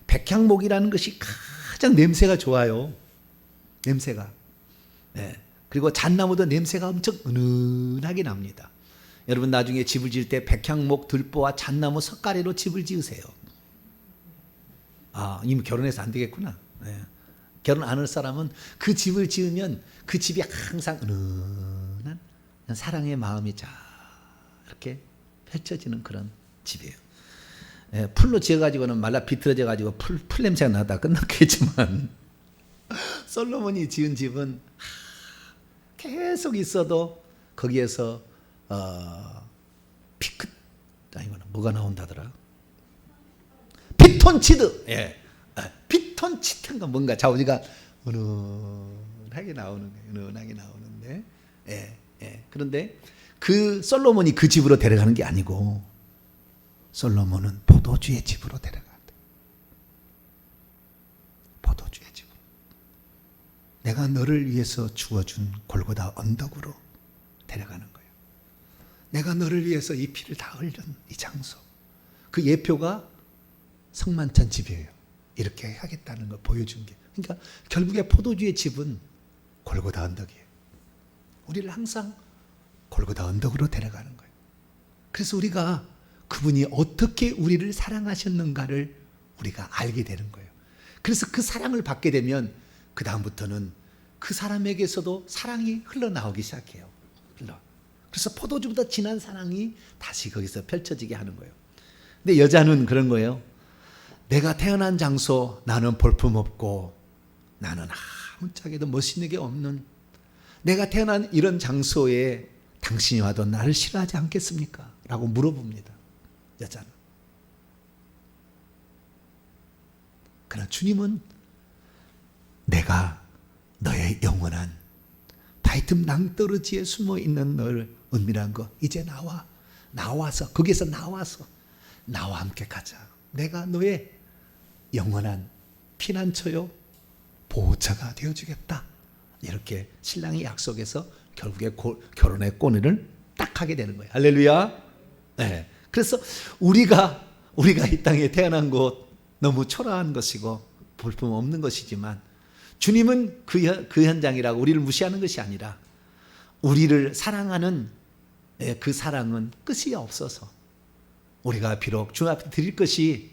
백향목이라는 것이 가장 냄새가 좋아요. 냄새가. 네. 그리고 잣나무도 냄새가 엄청 은은하게 납니다. 여러분 나중에 집을 지을 때 백향목 들보와 잣나무 석가래로 집을 지으세요. 이미 결혼해서 안 되겠구나. 네. 결혼 안 할 사람은 그 집을 지으면 그 집이 항상 은은한 사랑의 마음이 잘 이렇게 펼쳐지는 그런 집이에요. 네. 풀로 지어가지고는 말라 비틀어져가지고 풀 냄새가 나다 끝났겠지만 솔로몬이 지은 집은 계속 있어도 거기에서 뭐가 나온다더라? 피톤치드. 예. 피톤치드가 뭔가 자우지가 은은하게 나오는 거예요. 은은하게 나오는데. 예. 예. 그런데 그 솔로몬이 그 집으로 데려가는 게 아니고 솔로몬은 포도주의 집으로 데려간다. 포도주의 집으로. 내가 너를 위해서 주어준 골고다 언덕으로 데려가는 거예요. 내가 너를 위해서 이 피를 다 흘린 이 장소. 그 예표가 성만찬 집이에요. 이렇게 하겠다는 걸 보여준 게. 그러니까 결국에 포도주의 집은 골고다 언덕이에요. 우리를 항상 골고다 언덕으로 데려가는 거예요. 그래서 우리가 그분이 어떻게 우리를 사랑하셨는가를 우리가 알게 되는 거예요. 그래서 그 사랑을 받게 되면 그 다음부터는 그 사람에게서도 사랑이 흘러나오기 시작해요. 그래서 포도주보다 진한 사랑이 다시 거기서 펼쳐지게 하는 거예요. 근데 여자는 그런 거예요. 내가 태어난 장소 나는 볼품없고 나는 아무짝에도 멋있는 게 없는 내가 태어난 이런 장소에 당신이 와도 나를 싫어하지 않겠습니까? 라고 물어봅니다. 여자는. 그러나 주님은 내가 너의 영원한 바이틈 낭떠러지에 숨어있는 너를 은밀한 거 이제 나와서 거기에서 나와서 나와 함께 가자. 내가 너의 영원한 피난처요 보호자가 되어주겠다. 이렇게 신랑이 약속해서 결국에 결혼의 꼬리를 딱 하게 되는 거예요. 할렐루야. 네. 그래서 우리가 이 땅에 태어난 곳 너무 초라한 것이고 볼품 없는 것이지만 주님은 그 현장이라고 우리를 무시하는 것이 아니라 우리를 사랑하는 그 사랑은 끝이 없어서 우리가 비록 주 앞에 드릴 것이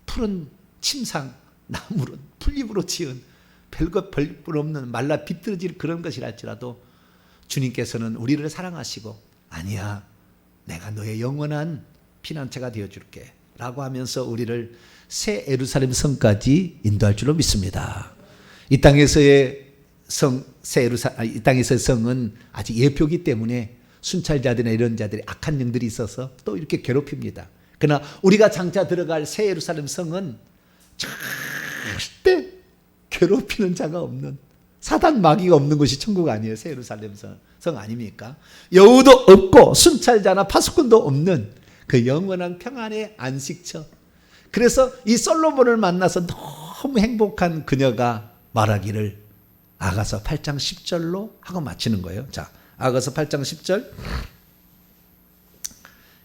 푸른 침상, 나무로 풀잎으로 지은 별것 별뿔 없는 말라 비틀어질 그런 것이랄지라도 주님께서는 우리를 사랑하시고 아니야, 내가 너의 영원한 피난처가 되어줄게 라고 하면서 우리를 새 예루살렘 성까지 인도할 줄로 믿습니다. 이 땅에서의 이 땅에서의 성은 아직 예표기 때문에 순찰자들이나 이런 자들이 악한 영들이 있어서 또 이렇게 괴롭힙니다. 그러나 우리가 장차 들어갈 새 예루살렘 성은 절대 괴롭히는 자가 없는, 사단 마귀가 없는 곳이 천국 아니에요. 새 예루살렘 성 아닙니까? 여우도 없고 순찰자나 파수꾼도 없는 그 영원한 평안의 안식처. 그래서 이 솔로몬을 만나서 너무 행복한 그녀가 말하기를 아가서 8장 10절로 하고 마치는 거예요. 자, 아가서 8장 10절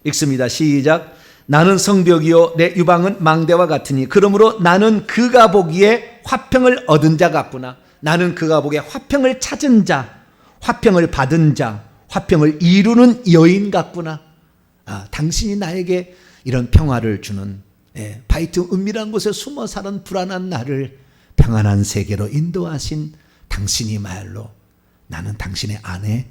읽습니다. 시작. 나는 성벽이요 내 유방은 망대와 같으니 그러므로 나는 그가 보기에 화평을 얻은 자 같구나. 나는 그가 보기에 화평을 찾은 자, 화평을 받은 자, 화평을 이루는 여인 같구나. 당신이 나에게 이런 평화를 주는, 바이트 은밀한 곳에 숨어 사는 불안한 나를 평안한 세계로 인도하신 당신이야말로 나는 당신의 아내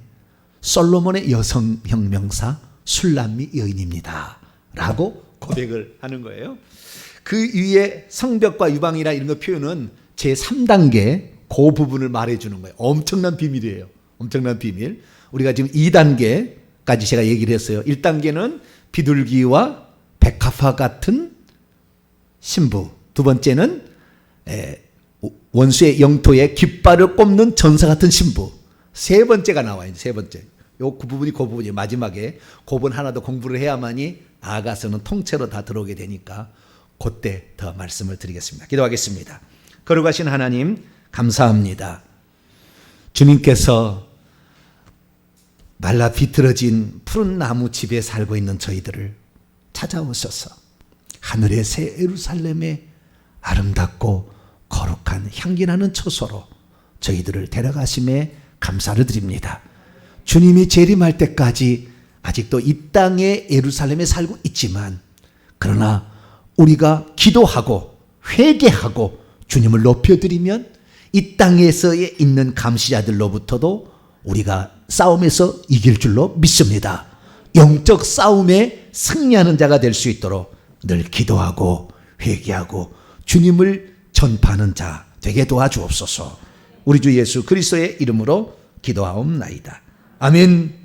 솔로몬의 여성혁명사 술람미 여인입니다 라고 고백을 하는 거예요. 그 위에 성벽과 유방이라 이런 거 표현은 제3단계 그 부분을 말해주는 거예요. 엄청난 비밀이에요. 엄청난 비밀. 우리가 지금 2단계까지 제가 얘기를 했어요. 1단계는 비둘기와 백합화 같은 신부, 두 번째는 원수의 영토에 깃발을 꼽는 전사 같은 신부, 세 번째가 나와요. 세 번째. 그 부분이 마지막에 그 부분 하나 더 공부를 해야만이 아가서는 통째로 다 들어오게 되니까 그때 더 말씀을 드리겠습니다. 기도하겠습니다. 거룩하신 하나님 감사합니다. 주님께서 말라 비틀어진 푸른 나무 집에 살고 있는 저희들을 찾아오셔서 하늘의 새 예루살렘에 아름답고 거룩한 향기나는 처소로 저희들을 데려가심에 감사를 드립니다. 주님이 재림할 때까지 아직도 이 땅의 예루살렘에 살고 있지만 그러나 우리가 기도하고 회개하고 주님을 높여드리면 이 땅에서 있는 감시자들로부터도 우리가 싸움에서 이길 줄로 믿습니다. 영적 싸움에 승리하는 자가 될 수 있도록 늘 기도하고 회개하고 주님을 전파하는 자 되게 도와주옵소서. 우리 주 예수 그리스도의 이름으로 기도하옵나이다. 아멘.